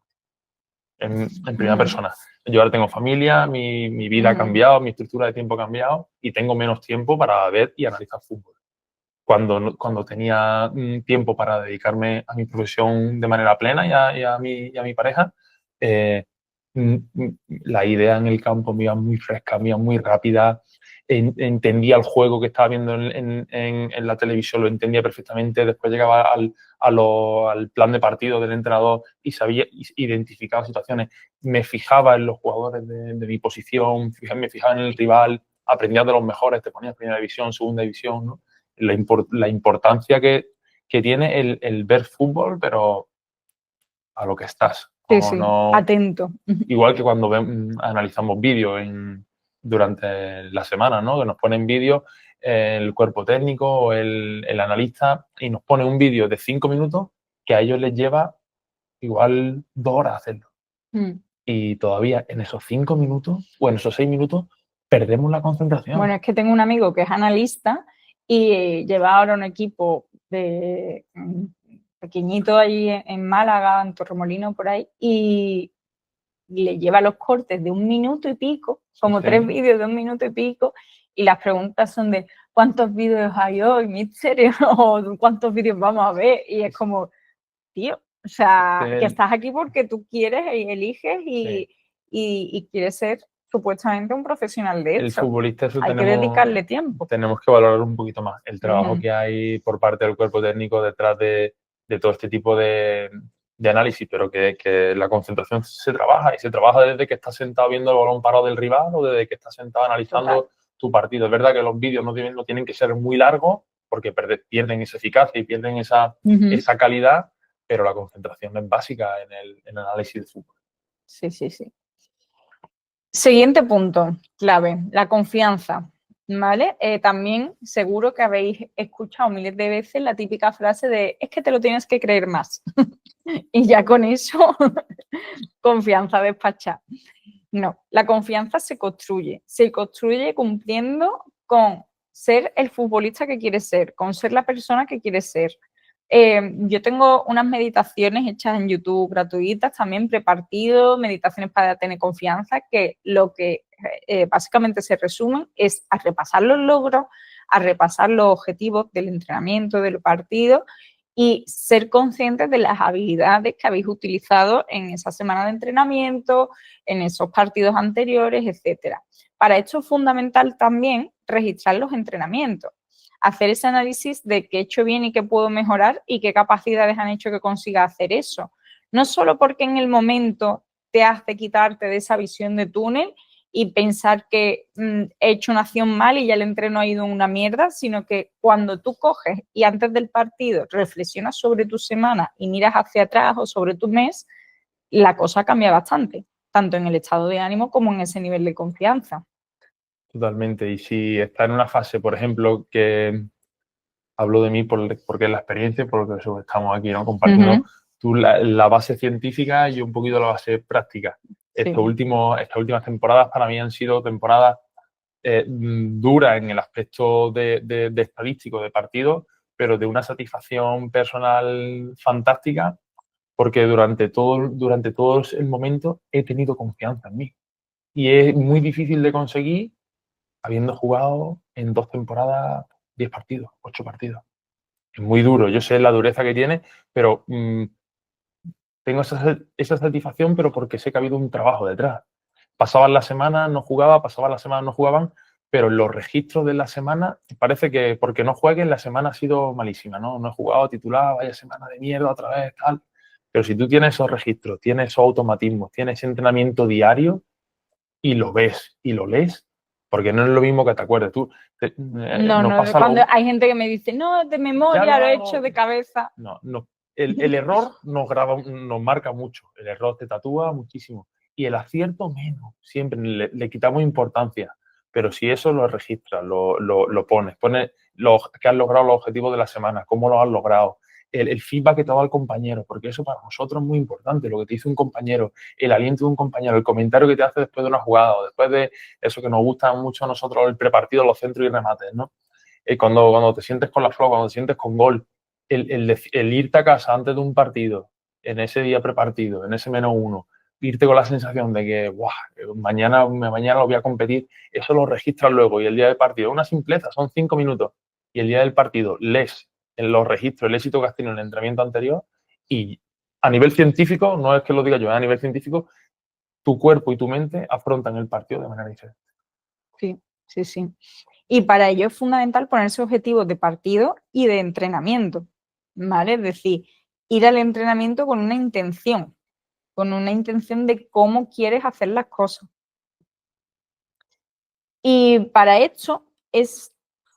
en primera persona. Yo ahora tengo familia, mi vida ha cambiado, mi estructura de tiempo ha cambiado y tengo menos tiempo para ver y analizar fútbol. Cuando tenía tiempo para dedicarme a mi profesión de manera plena y a mi pareja, la idea en el campo me iba muy fresca, me iba muy rápida, entendía el juego que estaba viendo en la televisión, lo entendía perfectamente, después llegaba al plan de partido del entrenador y sabía, identificaba situaciones, me fijaba en los jugadores de mi posición, me fijaba en el rival, aprendía de los mejores, te ponías primera división, segunda división, ¿no? La importancia que tiene el ver fútbol, pero a lo que estás. Sí, no, atento. Igual que cuando analizamos vídeos durante la semana, ¿no? Que nos ponen vídeos el cuerpo técnico o el analista y nos pone un vídeo de 5 minutos que a ellos les lleva igual 2 horas hacerlo. Y todavía en esos 5 minutos o en esos 6 minutos perdemos la concentración. Bueno, es que tengo un amigo que es analista y lleva ahora un equipo de pequeñito ahí en Málaga, en Torremolinos, por ahí, y le lleva los cortes de 1 minuto y pico, como 3 vídeos de 1 minuto y pico, y las preguntas son de ¿cuántos vídeos hay hoy, mister? O ¿cuántos vídeos vamos a ver? Y es como, tío, o sea, que estás aquí porque tú quieres y eliges y quieres ser supuestamente un profesional de el eso. Futbolista, eso hay que dedicarle tiempo. Tenemos que valorar un poquito más el trabajo que hay por parte del cuerpo técnico detrás de todo este tipo de análisis, pero que la concentración se trabaja, y se trabaja desde que estás sentado viendo el balón parado del rival o desde que estás sentado analizando tu partido. Es verdad que los vídeos no tienen que ser muy largos porque pierden esa eficacia y pierden esa calidad, pero la concentración es básica en el análisis de fútbol. Sí. Siguiente punto clave, la confianza. ¿Vale? También seguro que habéis escuchado miles de veces la típica frase de es que te lo tienes que creer más. Y ya con eso, confianza despachada. No, la confianza se construye cumpliendo con ser el futbolista que quieres ser, con ser la persona que quieres ser. Yo tengo unas meditaciones hechas en YouTube gratuitas, también prepartido, meditaciones para tener confianza, que lo que básicamente se resumen es a repasar los logros, a repasar los objetivos del entrenamiento, del partido y ser conscientes de las habilidades que habéis utilizado en esa semana de entrenamiento, en esos partidos anteriores, etcétera. Para esto es fundamental también registrar los entrenamientos. hacer ese análisis de qué he hecho bien y qué puedo mejorar y qué capacidades han hecho que consiga hacer eso. No solo porque en el momento te hace quitarte de esa visión de túnel y pensar que he hecho una acción mal y ya el entreno ha ido una mierda, sino que cuando tú coges y antes del partido reflexionas sobre tu semana y miras hacia atrás o sobre tu mes, la cosa cambia bastante, tanto en el estado de ánimo como en ese nivel de confianza. Totalmente. Y si está en una fase, por ejemplo, que hablo de mí porque es la experiencia, por eso estamos aquí, ¿no? Compartiendo tú la base científica y yo un poquito la base práctica. Sí. Estas últimas temporadas para mí han sido temporadas duras en el aspecto de estadístico de partido, pero de una satisfacción personal fantástica, porque durante todo el momento he tenido confianza en mí. Y es muy difícil de conseguir habiendo jugado en 2 temporadas 10 partidos, 8 partidos. Es muy duro, yo sé la dureza que tiene, pero tengo esa satisfacción, pero porque sé que ha habido un trabajo detrás. Pasaban las semanas, no jugaba, pasaban las semanas, no jugaban, pero en los registros de la semana parece que porque no jueguen la semana ha sido malísima, ¿no? No he jugado titular, vaya semana de mierda otra vez, tal. Pero si tú tienes esos registros, tienes esos automatismos, tienes ese entrenamiento diario y lo ves y lo lees, porque no es lo mismo que te acuerdes. Tú, no, cuando hay gente que me dice, no, de memoria lo he hecho de cabeza. No. El error nos marca mucho. El error te tatúa muchísimo. Y el acierto menos. Siempre le quitamos importancia. Pero si eso lo registras, lo pones que has logrado los objetivos de la semana, cómo lo has logrado, el feedback que te da el compañero, porque eso para nosotros es muy importante, lo que te dice un compañero, el aliento de un compañero, el comentario que te hace después de una jugada o después de eso que nos gusta mucho a nosotros, el prepartido, los centros y remates, ¿no? Cuando te sientes con la flor, cuando te sientes con gol, el irte a casa antes de un partido, en ese día prepartido, en ese -1, irte con la sensación de que mañana lo voy a competir, eso lo registras luego y el día del partido, una simpleza, son 5 minutos y el día del partido lees en los registros el éxito que has tenido en el entrenamiento anterior y a nivel científico, no es que lo diga yo, a nivel científico, tu cuerpo y tu mente afrontan el partido de manera diferente. Sí. Y para ello es fundamental ponerse objetivos de partido y de entrenamiento, ¿vale? Es decir, ir al entrenamiento con una intención de cómo quieres hacer las cosas. Y para esto es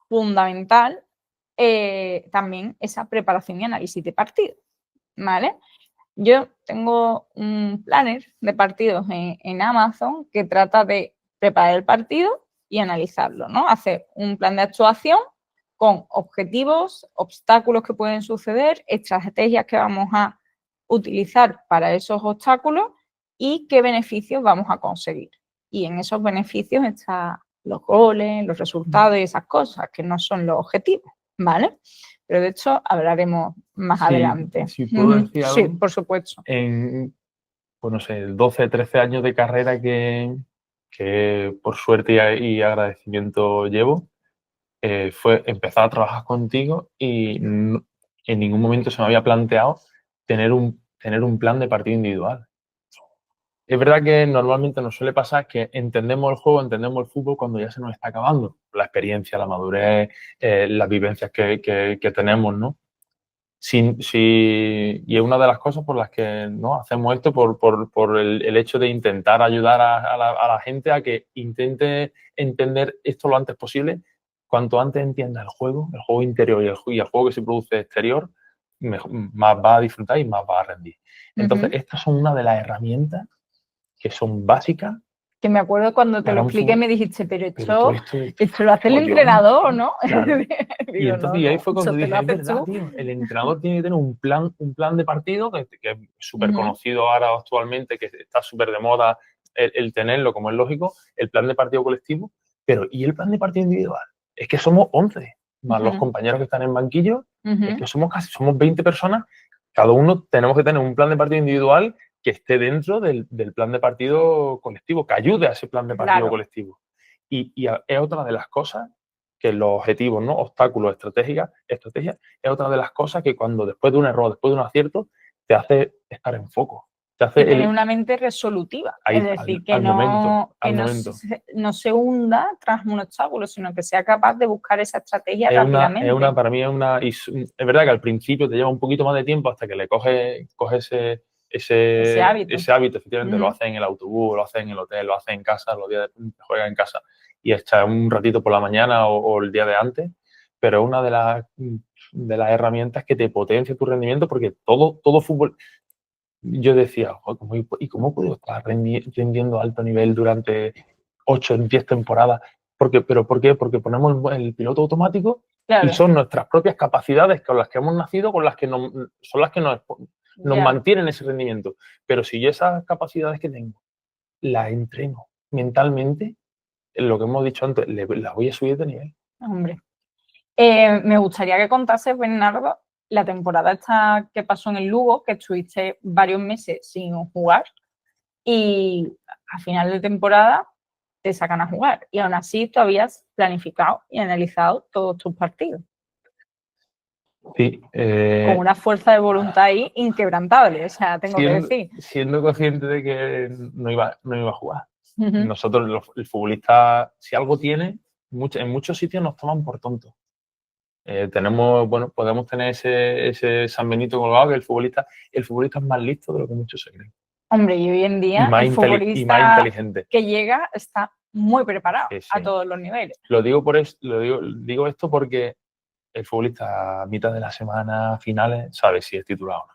fundamental también esa preparación y análisis de partido, ¿vale? Yo tengo un planner de partidos en Amazon que trata de preparar el partido y analizarlo, ¿no? Hacer un plan de actuación con objetivos, obstáculos que pueden suceder, estrategias que vamos a utilizar para esos obstáculos y qué beneficios vamos a conseguir. Y en esos beneficios están los goles, los resultados y esas cosas que no son los objetivos, ¿vale? Pero de hecho hablaremos más adelante. Si puedo decir algo, sí, por supuesto. Pues no sé, 12, 13 años de carrera que por suerte y agradecimiento llevo, fue empezar a trabajar contigo y en ningún momento se me había planteado tener un plan de partido individual. Es verdad que normalmente nos suele pasar que entendemos el juego, entendemos el fútbol cuando ya se nos está acabando. La experiencia, la madurez, las vivencias que tenemos, ¿no? Y es una de las cosas por las que ¿no? hacemos esto, por el hecho de intentar ayudar a la gente a que intente entender esto lo antes posible. Cuanto antes entienda el juego interior y el juego que se produce exterior, más va a disfrutar y más va a rendir. Entonces, estas son una de las herramientas que son básicas. Que me acuerdo cuando te lo expliqué me dijiste, pero esto lo hace el entrenador, ¿no? Claro. Y entonces y ahí fue cuando dije, es verdad, tío, el entrenador tiene que tener un plan de partido que es súper conocido ahora actualmente, que está súper de moda el tenerlo, como es lógico, el plan de partido colectivo, pero ¿y el plan de partido individual? Es que somos 11, más los compañeros que están en banquillo, es que somos 20 personas, cada uno tenemos que tener un plan de partido individual que esté dentro del plan de partido colectivo, que ayude a ese plan de partido colectivo. Y es otra de las cosas que los objetivos, ¿no? Obstáculos, estrategias, es otra de las cosas que cuando después de un error, después de un acierto, te hace estar en foco. te y hace tener una mente resolutiva. ahí, Es decir, al momento, al momento. no se hunda tras un obstáculo, sino que sea capaz de buscar esa estrategia Es rápidamente. para mí es verdad que al principio te lleva un poquito más de tiempo hasta que le coges Ese hábito. Efectivamente, lo haces en el autobús, lo haces en el hotel, lo haces en casa, los días de juegas en casa y echas un ratito por la mañana o el día de antes, pero es una de las herramientas que te potencia tu rendimiento porque todo fútbol. Yo decía, ¿y cómo puedo estar rindiendo a alto nivel durante 8 10 temporadas? ¿Por qué? Porque ponemos el piloto automático y son nuestras propias capacidades con las que hemos nacido, son las que nos mantienen ese rendimiento. Pero si yo esas capacidades que tengo las entreno mentalmente, lo que hemos dicho antes, las voy a subir de nivel. Hombre. Me gustaría que contases, Bernardo, la temporada esta que pasó en el Lugo, que estuviste varios meses sin jugar y a final de temporada te sacan a jugar y aún así tú habías planificado y analizado todos tus partidos. Sí, con una fuerza de voluntad ahí inquebrantable, o sea, tengo que decir. Siendo consciente de que no iba a jugar. Nosotros, el futbolista, si algo tiene, en muchos sitios nos toman por tontos. Podemos tener ese San Benito colgado, que el futbolista es más listo de lo que muchos se creen. Hombre, y hoy en día el futbolista y más inteligente que llega está muy preparado a todos los niveles. Digo esto porque el futbolista a mitad de la semana, finales, sabe si es titular o no.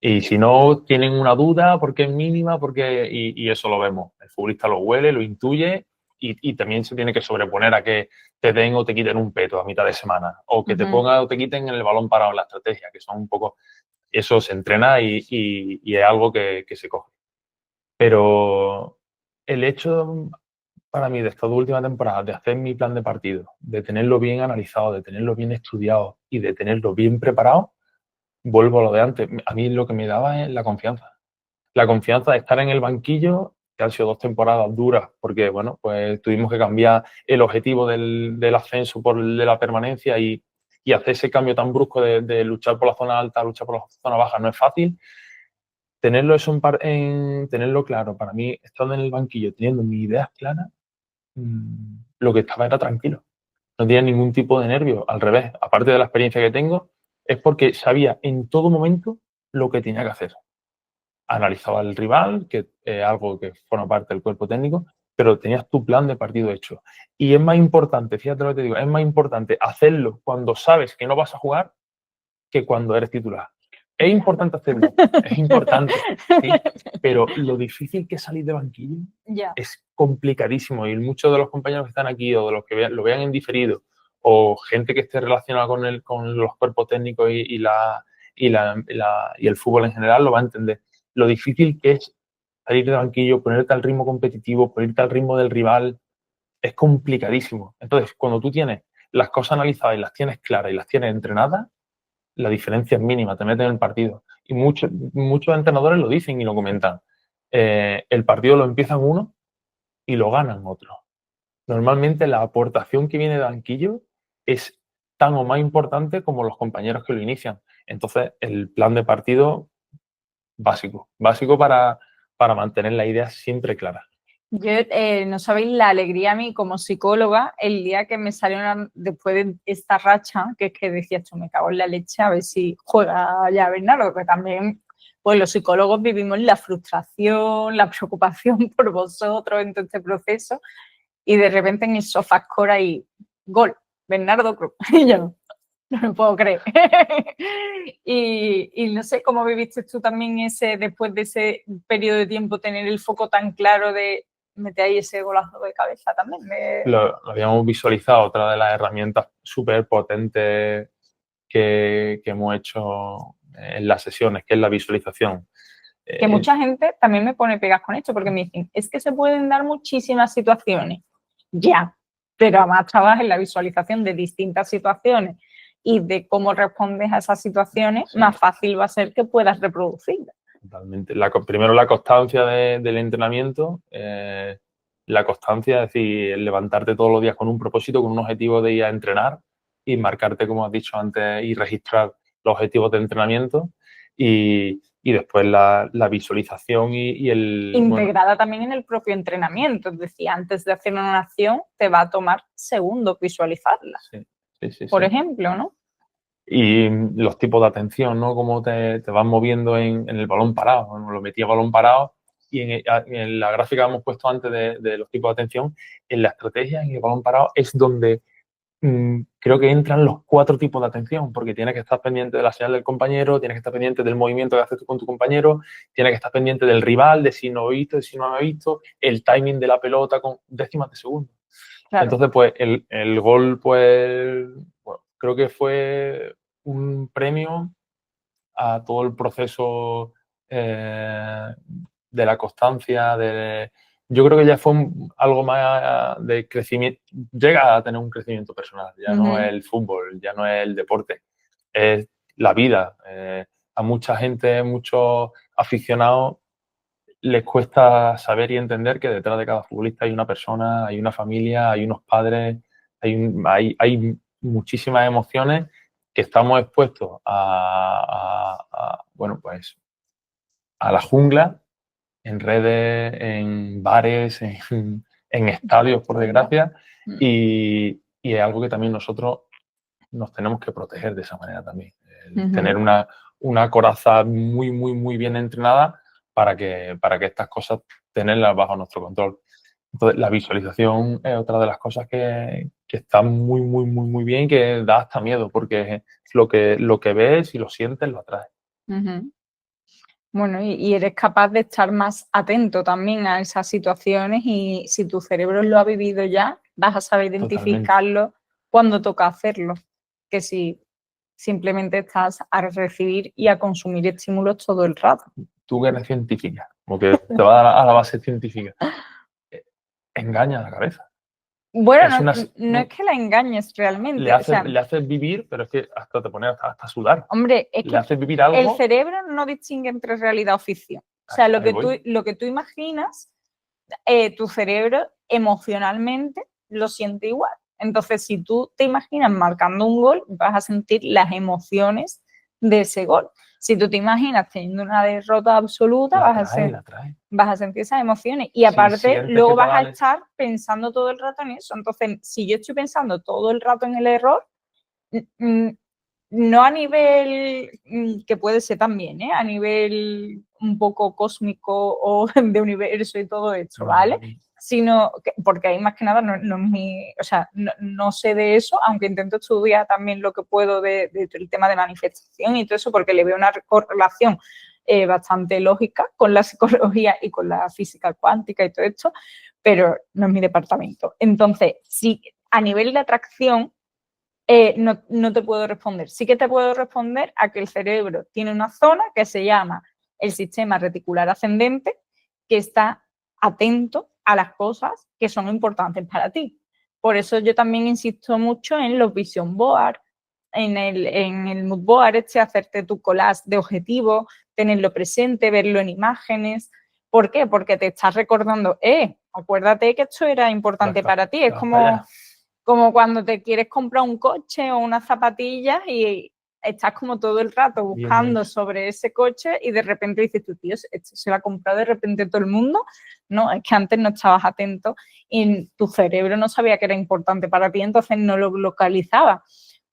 Y si no tienen una duda, porque es mínima, y eso lo vemos. El futbolista lo huele, lo intuye y también se tiene que sobreponer a que te den o te quiten un peto a mitad de semana o que te pongan o te quiten el balón parado en la estrategia, que son un poco... Eso se entrena y es algo que se coge. Pero el hecho para mí de esta última temporada de hacer mi plan de partido, de tenerlo bien analizado, de tenerlo bien estudiado y de tenerlo bien preparado, vuelvo a lo de antes. A mí lo que me daba es la confianza. La confianza de estar en el banquillo, que han sido 2 temporadas duras, porque bueno, pues tuvimos que cambiar el objetivo del ascenso por el de la permanencia y hacer ese cambio tan brusco de luchar por la zona alta a luchar por la zona baja no es fácil. Tenerlo tenerlo claro, para mí, estando en el banquillo, teniendo mis ideas claras, lo que estaba era tranquilo. No tenía ningún tipo de nervio, al revés. Aparte de la experiencia que tengo, es porque sabía en todo momento lo que tenía que hacer. Analizaba el rival, que es algo que forma parte del cuerpo técnico, pero tenías tu plan de partido hecho. Y es más importante, fíjate lo que te digo, es más importante hacerlo cuando sabes que no vas a jugar que cuando eres titular. Es importante hacerlo, es importante, ¿sí? Pero lo difícil que es salir de banquillo es complicadísimo y muchos de los compañeros que están aquí o de los que lo vean en diferido o gente que esté relacionada con los cuerpos técnicos y el fútbol en general lo va a entender. Lo difícil que es salir de banquillo, ponerte al ritmo competitivo, ponerte al ritmo del rival, es complicadísimo. Entonces, cuando tú tienes las cosas analizadas y las tienes claras y las tienes entrenadas, la diferencia es mínima, te meten en el partido. Y muchos entrenadores lo dicen y lo comentan. El partido lo empiezan uno y lo ganan otro. Normalmente la aportación que viene de banquillo es tan o más importante como los compañeros que lo inician. Entonces, el plan de partido básico para mantener la idea siempre clara. Yo, no sabéis la alegría a mí como psicóloga el día que me salió después de esta racha, que es que decía esto, me cago en la leche a ver si juega ya Bernardo, que también pues los psicólogos vivimos la frustración, la preocupación por vosotros en todo este proceso y de repente en el SofaScore hay gol, Bernardo Cruz, y yo no me puedo creer. y no sé cómo viviste tú también después de ese periodo de tiempo tener el foco tan claro de meter ahí ese golazo de cabeza también. Lo habíamos visualizado, otra de las herramientas súper potentes que hemos hecho en las sesiones, que es la visualización. Que mucha gente también me pone pegas con esto, porque me dicen, es que se pueden dar muchísimas situaciones. Ya, pero además trabajas en la visualización de distintas situaciones y de cómo respondes a esas situaciones, más fácil va a ser que puedas reproducirlas. Totalmente. Primero la constancia del entrenamiento, la constancia, es decir, levantarte todos los días con un propósito, con un objetivo de ir a entrenar y marcarte, como has dicho antes, y registrar los objetivos de entrenamiento. Y y después la visualización y el... Integrada también en el propio entrenamiento, es decir, antes de hacer una acción te va a tomar segundos visualizarla, por ejemplo, ¿no? Y los tipos de atención, ¿no? Cómo te vas moviendo en el balón parado, ¿no? Lo metí a balón parado y en la gráfica que hemos puesto antes de los tipos de atención, en la estrategia, en el balón parado, es donde creo que entran los 4 tipos de atención, porque tienes que estar pendiente de la señal del compañero, tienes que estar pendiente del movimiento que haces tú con tu compañero, tienes que estar pendiente del rival, de si no ha visto, de si no ha visto, el timing de la pelota con décimas de segundo. Claro. Entonces, pues, el gol, pues, bueno, creo que fue un premio a todo el proceso de la constancia, yo creo que ya fue algo más de crecimiento, llega a tener un crecimiento personal, ya no es el fútbol, ya no es el deporte, es la vida. A mucha gente, muchos aficionados, les cuesta saber y entender que detrás de cada futbolista hay una persona, hay una familia, hay unos padres, hay muchísimas emociones que estamos expuestos bueno, pues a la jungla, en redes, en bares, en estadios, por desgracia, y es algo que también nosotros nos tenemos que proteger de esa manera también. Tener una coraza muy, muy, muy bien entrenada para que estas cosas tenerlas bajo nuestro control. Entonces, la visualización es otra de las cosas que está muy, muy, muy, muy bien y que da hasta miedo, porque lo que ves y lo sientes lo atraes. Bueno, y eres capaz de estar más atento también a esas situaciones y si tu cerebro lo ha vivido ya, vas a saber identificarlo cuando toca hacerlo, que si simplemente estás a recibir y a consumir estímulos todo el rato. Tú que eres científica, como que te va a dar a la base científica, engaña a la cabeza. Bueno, no es que la engañes realmente. Le haces vivir, pero es que hasta te pones hasta sudar. Hombre, es que le haces vivir algo. El cerebro no distingue entre realidad o ficción. O sea, lo que tú imaginas, tu cerebro emocionalmente lo siente igual. Entonces, si tú te imaginas marcando un gol, vas a sentir las emociones de ese gol. Si tú te imaginas teniendo una derrota absoluta, vas a sentir esas emociones. Y aparte, luego vas a estar pensando todo el rato en eso. Entonces, si yo estoy pensando todo el rato en el error, no a nivel, que puede ser también, a nivel un poco cósmico o de universo y todo esto, ¿vale? Sino que, porque ahí más que nada no sé de eso, aunque intento estudiar también lo que puedo del tema de manifestación y todo eso, porque le veo una correlación bastante lógica con la psicología y con la física cuántica y todo esto, pero no es mi departamento. Entonces, sí, a nivel de atracción, no te puedo responder. Sí que te puedo responder a que el cerebro tiene una zona que se llama el sistema reticular ascendente, que está atento a las cosas que son importantes para ti. Por eso yo también insisto mucho en los vision board, en el mood board, hacerte tu collage de objetivos, tenerlo presente, verlo en imágenes. ¿Por qué? Porque te estás recordando, acuérdate que esto era importante para ti. Es como cuando te quieres comprar un coche o unas zapatillas y estás como todo el rato buscando sobre ese coche y de repente dices, tú, tío, esto se lo ha comprado de repente todo el mundo. No, es que antes no estabas atento y tu cerebro no sabía que era importante para ti, entonces no lo localizaba.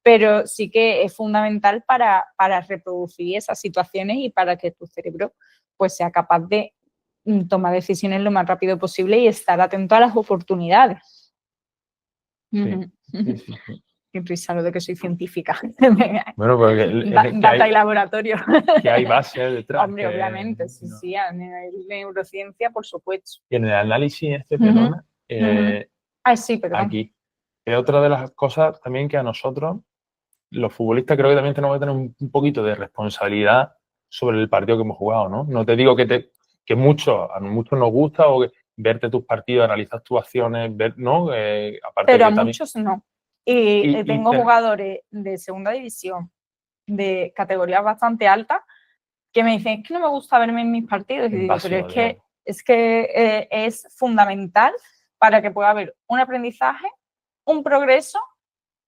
Pero sí que es fundamental para reproducir esas situaciones y para que tu cerebro pues sea capaz de tomar decisiones lo más rápido posible y estar atento a las oportunidades. Qué risa lo de que soy científica. Bueno, porque data y laboratorio. Que hay base detrás. Hombre, obviamente, sí, a nivel de neurociencia, por supuesto. Y en el análisis perdona, sí, perdón. Aquí, es otra de las cosas también que a nosotros, los futbolistas, creo que también tenemos que tener un poquito de responsabilidad sobre el partido que hemos jugado, ¿no? No te digo que a muchos nos gusta o que verte tus partidos, analizar tus acciones, ¿no? Aparte pero a muchos no. Y tengo jugadores de segunda división, de categorías bastante altas, que me dicen, es que no me gusta verme en mis partidos. Y digo, pero es que es fundamental para que pueda haber un aprendizaje, un progreso,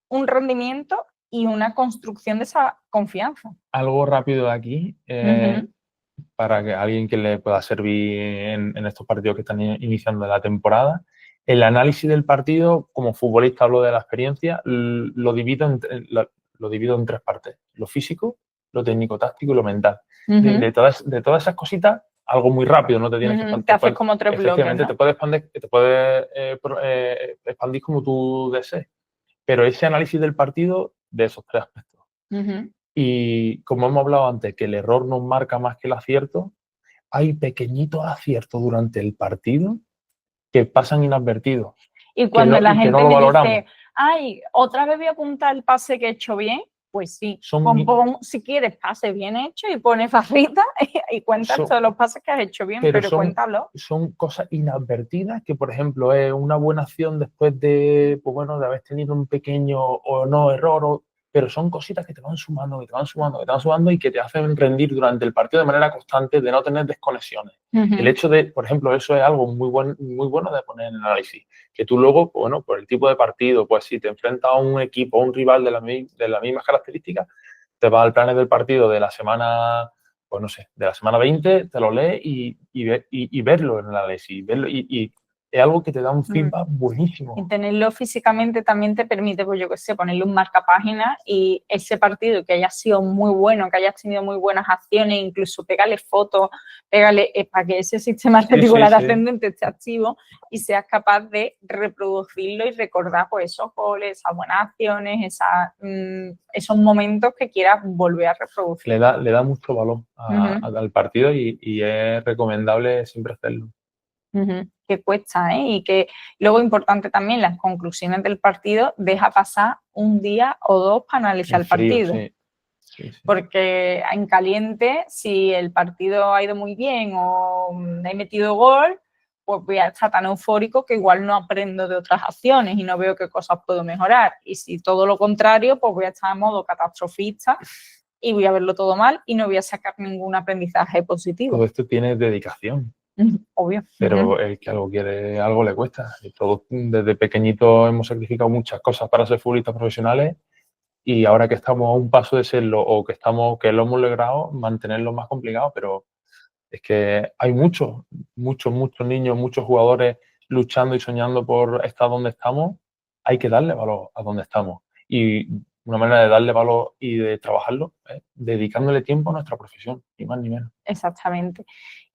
un rendimiento y una construcción de esa confianza. Algo rápido de aquí. para que alguien que le pueda servir en estos partidos que están iniciando la temporada. El análisis del partido, como futbolista hablo de la experiencia, lo divido en tres partes: lo físico, lo técnico táctico y lo mental. De todas esas cositas, algo muy rápido, no te tienes que Te haces como 3 bloques, efectivamente, ¿no? te puedes expandir como tú desees. Pero ese análisis del partido, de esos tres aspectos. Y como hemos hablado antes, que el error nos marca más que el acierto, hay pequeñitos aciertos durante el partido que pasan inadvertidos, Y cuando la y que no gente lo me valoramos. dice, ay, otra vez voy a apuntar el pase que he hecho bien, pues sí, pon, si quieres, pase bien hecho y pones barrita y cuentas todos los pases que has hecho bien, pero cuéntalo. Son cosas inadvertidas que, por ejemplo, es una buena acción después de, pues bueno, de haber tenido un pequeño o no error, pero son cositas que te van sumando, que te van sumando, que te van sumando y que te hacen rendir durante el partido de manera constante, de no tener desconexiones. El hecho de, por ejemplo, eso es algo muy bueno de poner en el análisis, que tú luego, bueno, por el tipo de partido, pues si te enfrentas a un equipo, a un rival de las mismas características, te vas al plan del partido de la semana, pues no sé, de la semana 20, te lo lees y verlo en el análisis, verlo, y es algo que te da un feedback buenísimo. Y tenerlo físicamente también te permite, pues yo qué sé, ponerle un marcapágina y ese partido que haya sido muy bueno, que hayas tenido muy buenas acciones, incluso pégale fotos, pégale para que ese sistema reticular ascendente esté activo y seas capaz de reproducirlo y recordar pues esos goles, esas buenas acciones, esos momentos que quieras volver a reproducir. Le da mucho valor al partido y es recomendable siempre hacerlo. Que cuesta, ¿eh? Y que luego importante también las conclusiones del partido, deja pasar un día o dos para analizar el partido. Sí. Porque en caliente, si el partido ha ido muy bien o he metido gol, pues voy a estar tan eufórico que igual no aprendo de otras acciones y no veo qué cosas puedo mejorar. Y si todo lo contrario, pues voy a estar en modo catastrofista y voy a verlo todo mal y no voy a sacar ningún aprendizaje positivo. Todo esto tiene dedicación. Obvio. Pero el que algo quiere, algo le cuesta. Y todos desde pequeñitos hemos sacrificado muchas cosas para ser futbolistas profesionales y ahora que estamos a un paso de serlo o que lo hemos logrado, mantenerlo más complicado, pero es que hay muchos niños, muchos jugadores luchando y soñando por estar donde estamos. Hay que darle valor a donde estamos. Y una manera de darle valor y de trabajarlo es dedicándole tiempo a nuestra profesión, ni más ni menos. Exactamente.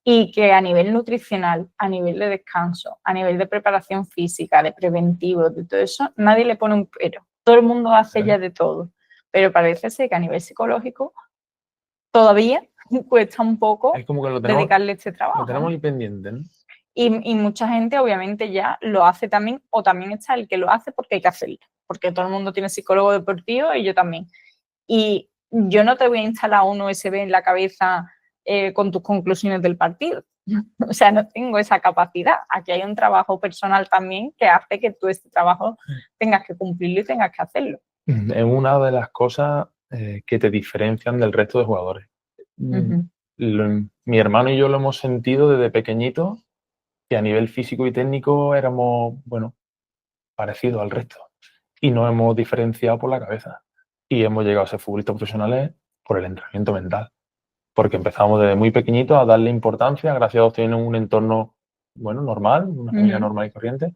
Y que a nivel nutricional, a nivel de descanso, a nivel de preparación física, de preventivo, de todo eso, nadie le pone un pero. Todo el mundo hace ya de todo. Pero parece ser que a nivel psicológico todavía cuesta un poco dedicarle este trabajo. Lo tenemos ahí pendiente, ¿no? Y mucha gente obviamente ya lo hace también, o también está el que lo hace porque hay que hacerlo, porque todo el mundo tiene psicólogo deportivo y yo también. Y yo no te voy a instalar un USB en la cabeza con tus conclusiones del partido. O sea, no tengo esa capacidad. Aquí hay un trabajo personal también que hace que tú este trabajo tengas que cumplirlo y tengas que hacerlo. Es una de las cosas que te diferencian del resto de jugadores. Mi hermano y yo lo hemos sentido desde pequeñito, que a nivel físico y técnico éramos, bueno, parecidos al resto. Y nos hemos diferenciado por la cabeza. Y hemos llegado a ser futbolistas profesionales por el entrenamiento mental. Porque empezamos desde muy pequeñitos a darle importancia. Gracias a Dios tienen un entorno, bueno, normal, una familia normal y corriente,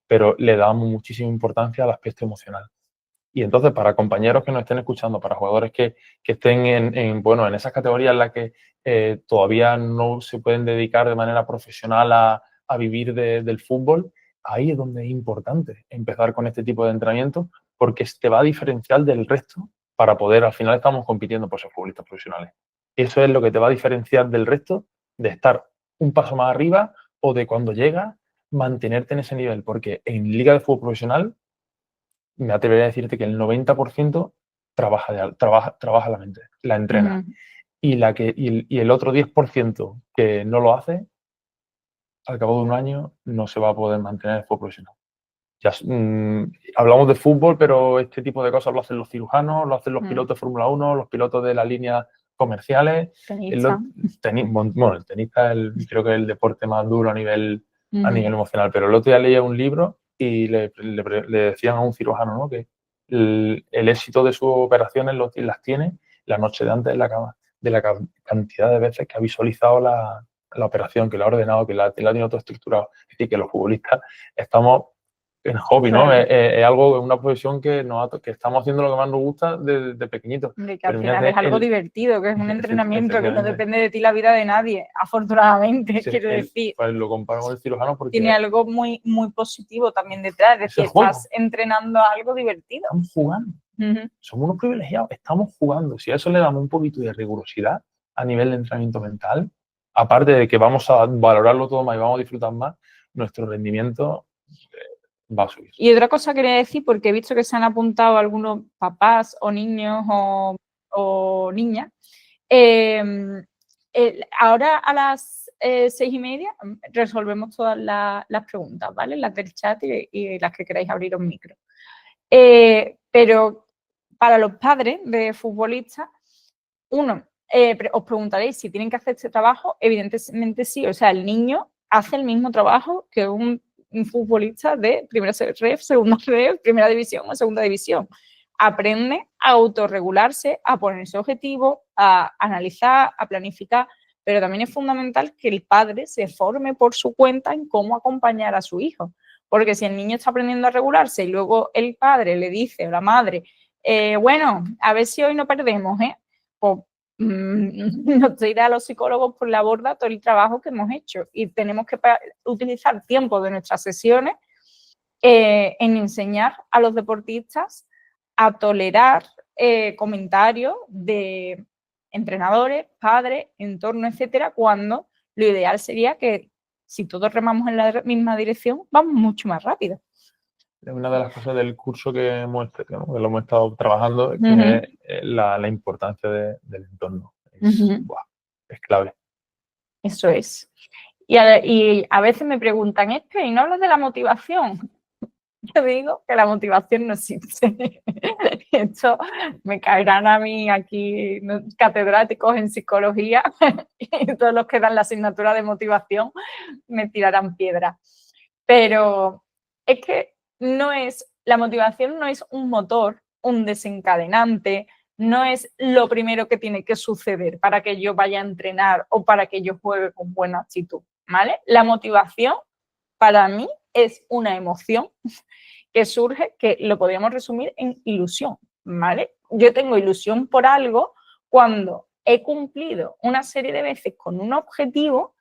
pero le damos muchísima importancia al aspecto emocional. Y entonces, para compañeros que nos estén escuchando, para jugadores que estén en esas categorías en las que todavía no se pueden dedicar de manera profesional a vivir del fútbol, ahí es donde es importante empezar con este tipo de entrenamiento, porque te va a diferenciar del resto para poder, al final estamos compitiendo por ser futbolistas profesionales. Eso es lo que te va a diferenciar del resto, de estar un paso más arriba o de cuando llegas mantenerte en ese nivel, porque en liga de fútbol profesional me atrevería a decirte que el 90% trabaja la mente, la entrena. Y el otro 10% que no lo hace, al cabo de un año no se va a poder mantener en el fútbol profesional. Ya, hablamos de fútbol, pero este tipo de cosas lo hacen los cirujanos, lo hacen los pilotos de Fórmula 1, los pilotos de las líneas comerciales. El tenista creo que es el deporte más duro a nivel emocional. Pero el otro día leía un libro y le decían a un cirujano, ¿no?, que el éxito de sus operaciones las tiene la noche de antes en la cama, de la cantidad de veces que ha visualizado la operación, que la ha ordenado, que la tiene todo estructurado. Es decir, que los futbolistas estamos en hobby, ¿no? Claro. Es algo, una profesión que estamos haciendo lo que más nos gusta desde pequeñitos. De que al final es algo divertido, que es un entrenamiento, que no efectivamente. depende de ti la vida de nadie, afortunadamente, Sí, quiero decir. pues lo comparo con el cirujano porque Tiene algo muy, muy positivo también detrás, es decir, estás entrenando algo divertido. estamos jugando. Somos unos privilegiados, estamos jugando. Si a eso le damos un poquito de rigurosidad a nivel de entrenamiento mental, aparte de que vamos a valorarlo todo más y vamos a disfrutar más, nuestro rendimiento va a subir. Y otra cosa quería decir, porque he visto que se han apuntado algunos papás o niños o niñas. Ahora a las 6:30 resolvemos todas las preguntas, ¿vale? Las del chat y las que queráis abrir un micro. Pero para los padres de futbolistas, os preguntaréis si tienen que hacer este trabajo. Evidentemente sí, o sea, el niño hace el mismo trabajo que un futbolista de primera ref, segunda ref, primera división o segunda división. Aprende a autorregularse, a ponerse objetivos, a analizar, a planificar, pero también es fundamental que el padre se forme por su cuenta en cómo acompañar a su hijo. Porque si el niño está aprendiendo a regularse y luego el padre le dice, o la madre, bueno, a ver si hoy no perdemos, pues nos irá a los psicólogos por la borda todo el trabajo que hemos hecho y tenemos que utilizar tiempo de nuestras sesiones en enseñar a los deportistas a tolerar comentarios de entrenadores, padres, entorno, etcétera, cuando lo ideal sería que si todos remamos en la misma dirección, vamos mucho más rápido. Una de las cosas del curso que lo hemos estado trabajando es que la importancia del entorno. Es clave. Eso es. Y a veces me preguntan, ¿y no hablas de la motivación? Yo digo que la motivación no existe. Esto me caerán a mí aquí catedráticos en psicología y todos los que dan la asignatura de motivación me tirarán piedra. Pero es que la motivación no es un motor, un desencadenante, no es lo primero que tiene que suceder para que yo vaya a entrenar o para que yo juegue con buena actitud, ¿vale? La motivación para mí es una emoción que surge, que lo podríamos resumir en ilusión, ¿vale? Yo tengo ilusión por algo cuando he cumplido una serie de veces con un objetivo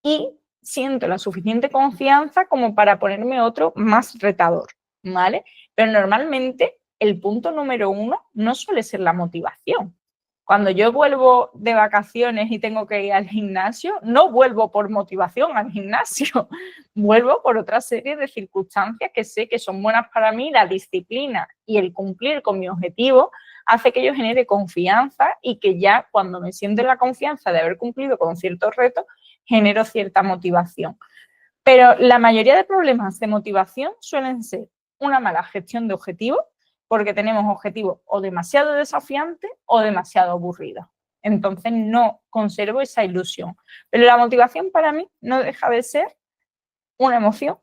y siento la suficiente confianza como para ponerme otro más retador, ¿vale? Pero normalmente el punto número 1 no suele ser la motivación. Cuando yo vuelvo de vacaciones y tengo que ir al gimnasio, no vuelvo por motivación al gimnasio, vuelvo por otra serie de circunstancias que sé que son buenas para mí. La disciplina y el cumplir con mi objetivo hace que yo genere confianza y que ya cuando me siento en la confianza de haber cumplido con ciertos retos, genero cierta motivación. Pero la mayoría de problemas de motivación suelen ser una mala gestión de objetivos, porque tenemos objetivos o demasiado desafiantes o demasiado aburridos. Entonces no conservo esa ilusión. Pero la motivación para mí no deja de ser una emoción,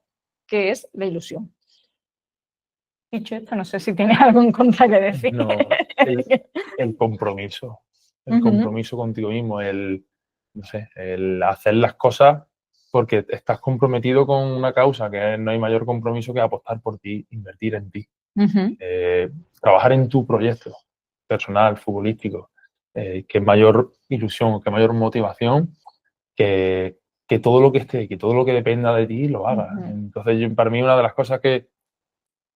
que es la ilusión. Dicho esto, no sé si tienes algo en contra que decir. No, el compromiso. El compromiso contigo mismo, el hacer las cosas porque estás comprometido con una causa, que no hay mayor compromiso que apostar por ti, invertir en ti. Trabajar en tu proyecto personal, futbolístico, que mayor ilusión, que mayor motivación, que todo lo que esté, que todo lo que dependa de ti lo hagas. Entonces, para mí una de las cosas que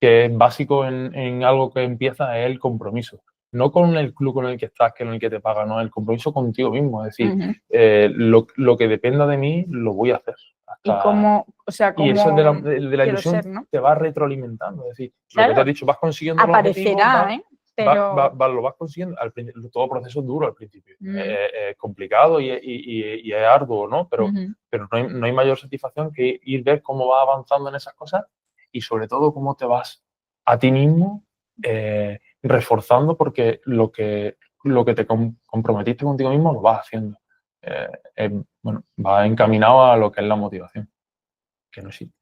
es básico en algo que empieza es el compromiso. No con el club con el que estás, que es el que te paga, no, el compromiso contigo mismo. Es decir, lo que dependa de mí, lo voy a hacer. Y eso de la ilusión ser, ¿no? te va retroalimentando. Es decir, claro, lo que te has dicho, vas consiguiendo aparecerá, pero lo vas consiguiendo. Todo proceso es duro al principio. Es complicado y es arduo, ¿no? Pero no hay mayor satisfacción que ir ver cómo vas avanzando en esas cosas y sobre todo cómo te vas a ti mismo reforzando, porque lo que te comprometiste contigo mismo lo vas haciendo. Va encaminado a lo que es la motivación, que no existe.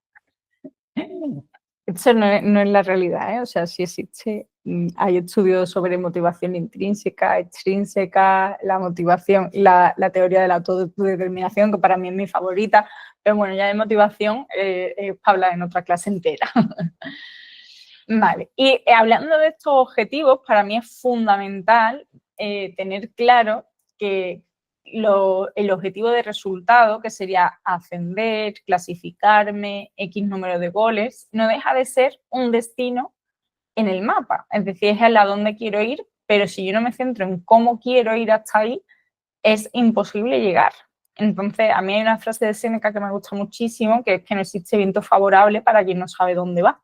Eso no es la realidad, ¿eh? O sea, sí existe. Hay estudios sobre motivación intrínseca, extrínseca, la motivación, la teoría de la autodeterminación, que para mí es mi favorita, pero bueno, ya de motivación es para hablar en otra clase entera. Vale, y hablando de estos objetivos, para mí es fundamental tener claro que el objetivo de resultado, que sería ascender, clasificarme, X número de goles, no deja de ser un destino en el mapa. Es decir, es a dónde quiero ir, pero si yo no me centro en cómo quiero ir hasta ahí, es imposible llegar. Entonces, a mí hay una frase de Séneca que me gusta muchísimo, que es que no existe viento favorable para quien no sabe dónde va.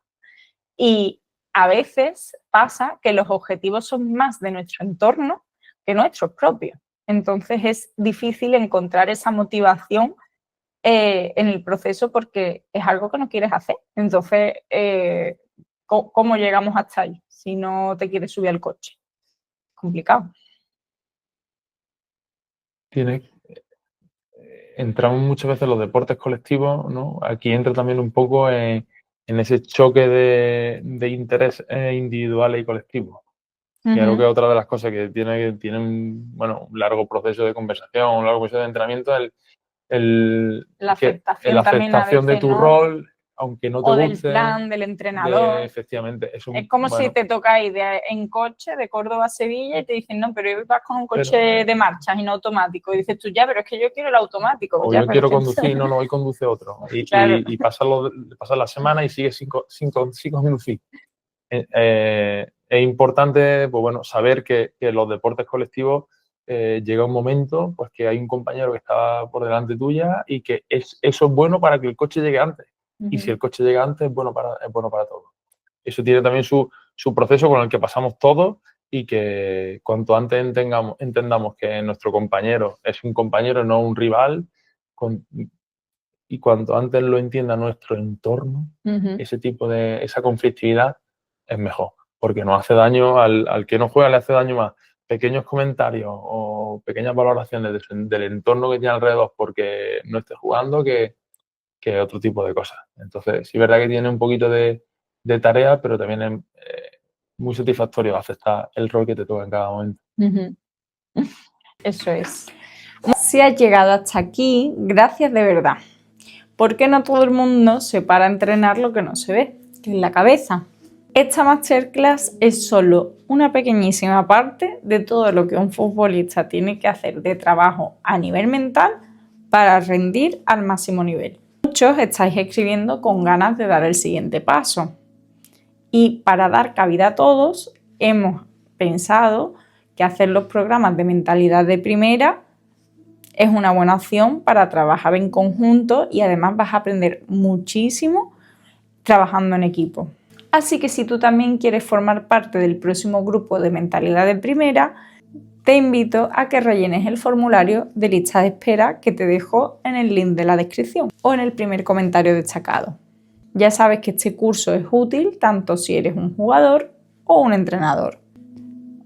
Y a veces pasa que los objetivos son más de nuestro entorno que nuestros propios. Entonces es difícil encontrar esa motivación en el proceso porque es algo que no quieres hacer. Entonces, ¿cómo llegamos hasta ahí si no te quieres subir al coche? Complicado. Entramos muchas veces en los deportes colectivos, ¿no? Aquí entra también un poco en ese choque de interés individuales y colectivos. Y creo que otra de las cosas que tiene un largo proceso de conversación, un largo proceso de entrenamiento, la aceptación de tu rol, aunque no te o guste. del plan del entrenador. Efectivamente. Es como si te toca ir en coche de Córdoba a Sevilla y te dicen, no, pero hoy vas con un coche de marchas y no automático. Y dices tú, ya, pero es que yo quiero el automático. O ya, yo quiero conducir, no, hoy conduce otro. Y, claro. y pasa la semana y sigue cinco minutos. Es importante, pues bueno, saber que los deportes colectivos llega un momento pues que hay un compañero que está por delante tuya y que eso es bueno para que el coche llegue antes. Y si el coche llega antes, es bueno para todos. Eso tiene también su proceso con el que pasamos todos y que cuanto antes entendamos que nuestro compañero es un compañero, no un rival, y cuanto antes lo entienda nuestro entorno, esa conflictividad es mejor, porque nos hace daño al que no juega, le hace daño más pequeños comentarios o pequeñas valoraciones del entorno que tiene alrededor porque no esté jugando que otro tipo de cosas. Entonces, sí es verdad que tiene un poquito de tarea, pero también es muy satisfactorio aceptar el rol que te toca en cada momento. Eso es. Si has llegado hasta aquí, gracias de verdad. Porque no todo el mundo se para a entrenar lo que no se ve, que es la cabeza. Esta masterclass es solo una pequeñísima parte de todo lo que un futbolista tiene que hacer de trabajo a nivel mental para rendir al máximo nivel. Muchos estáis escribiendo con ganas de dar el siguiente paso. Y para dar cabida a todos, hemos pensado que hacer los programas de mentalidad de primera es una buena opción para trabajar en conjunto y además vas a aprender muchísimo trabajando en equipo. Así que si tú también quieres formar parte del próximo grupo de mentalidad de primera, te invito a que rellenes el formulario de lista de espera que te dejo en el link de la descripción o en el primer comentario destacado. Ya sabes que este curso es útil tanto si eres un jugador o un entrenador.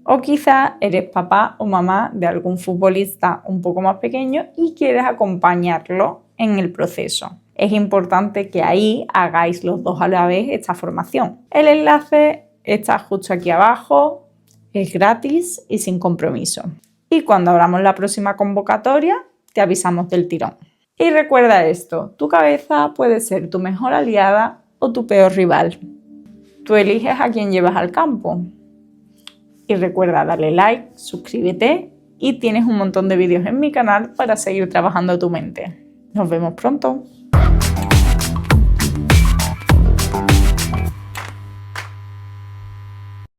O quizás eres papá o mamá de algún futbolista un poco más pequeño y quieres acompañarlo en el proceso. Es importante que ahí hagáis los dos a la vez esta formación. El enlace está justo aquí abajo, es gratis y sin compromiso. Y cuando abramos la próxima convocatoria, te avisamos del tirón. Y recuerda esto, tu cabeza puede ser tu mejor aliada o tu peor rival. Tú eliges a quién llevas al campo. Y recuerda darle like, suscríbete y tienes un montón de vídeos en mi canal para seguir trabajando tu mente. Nos vemos pronto.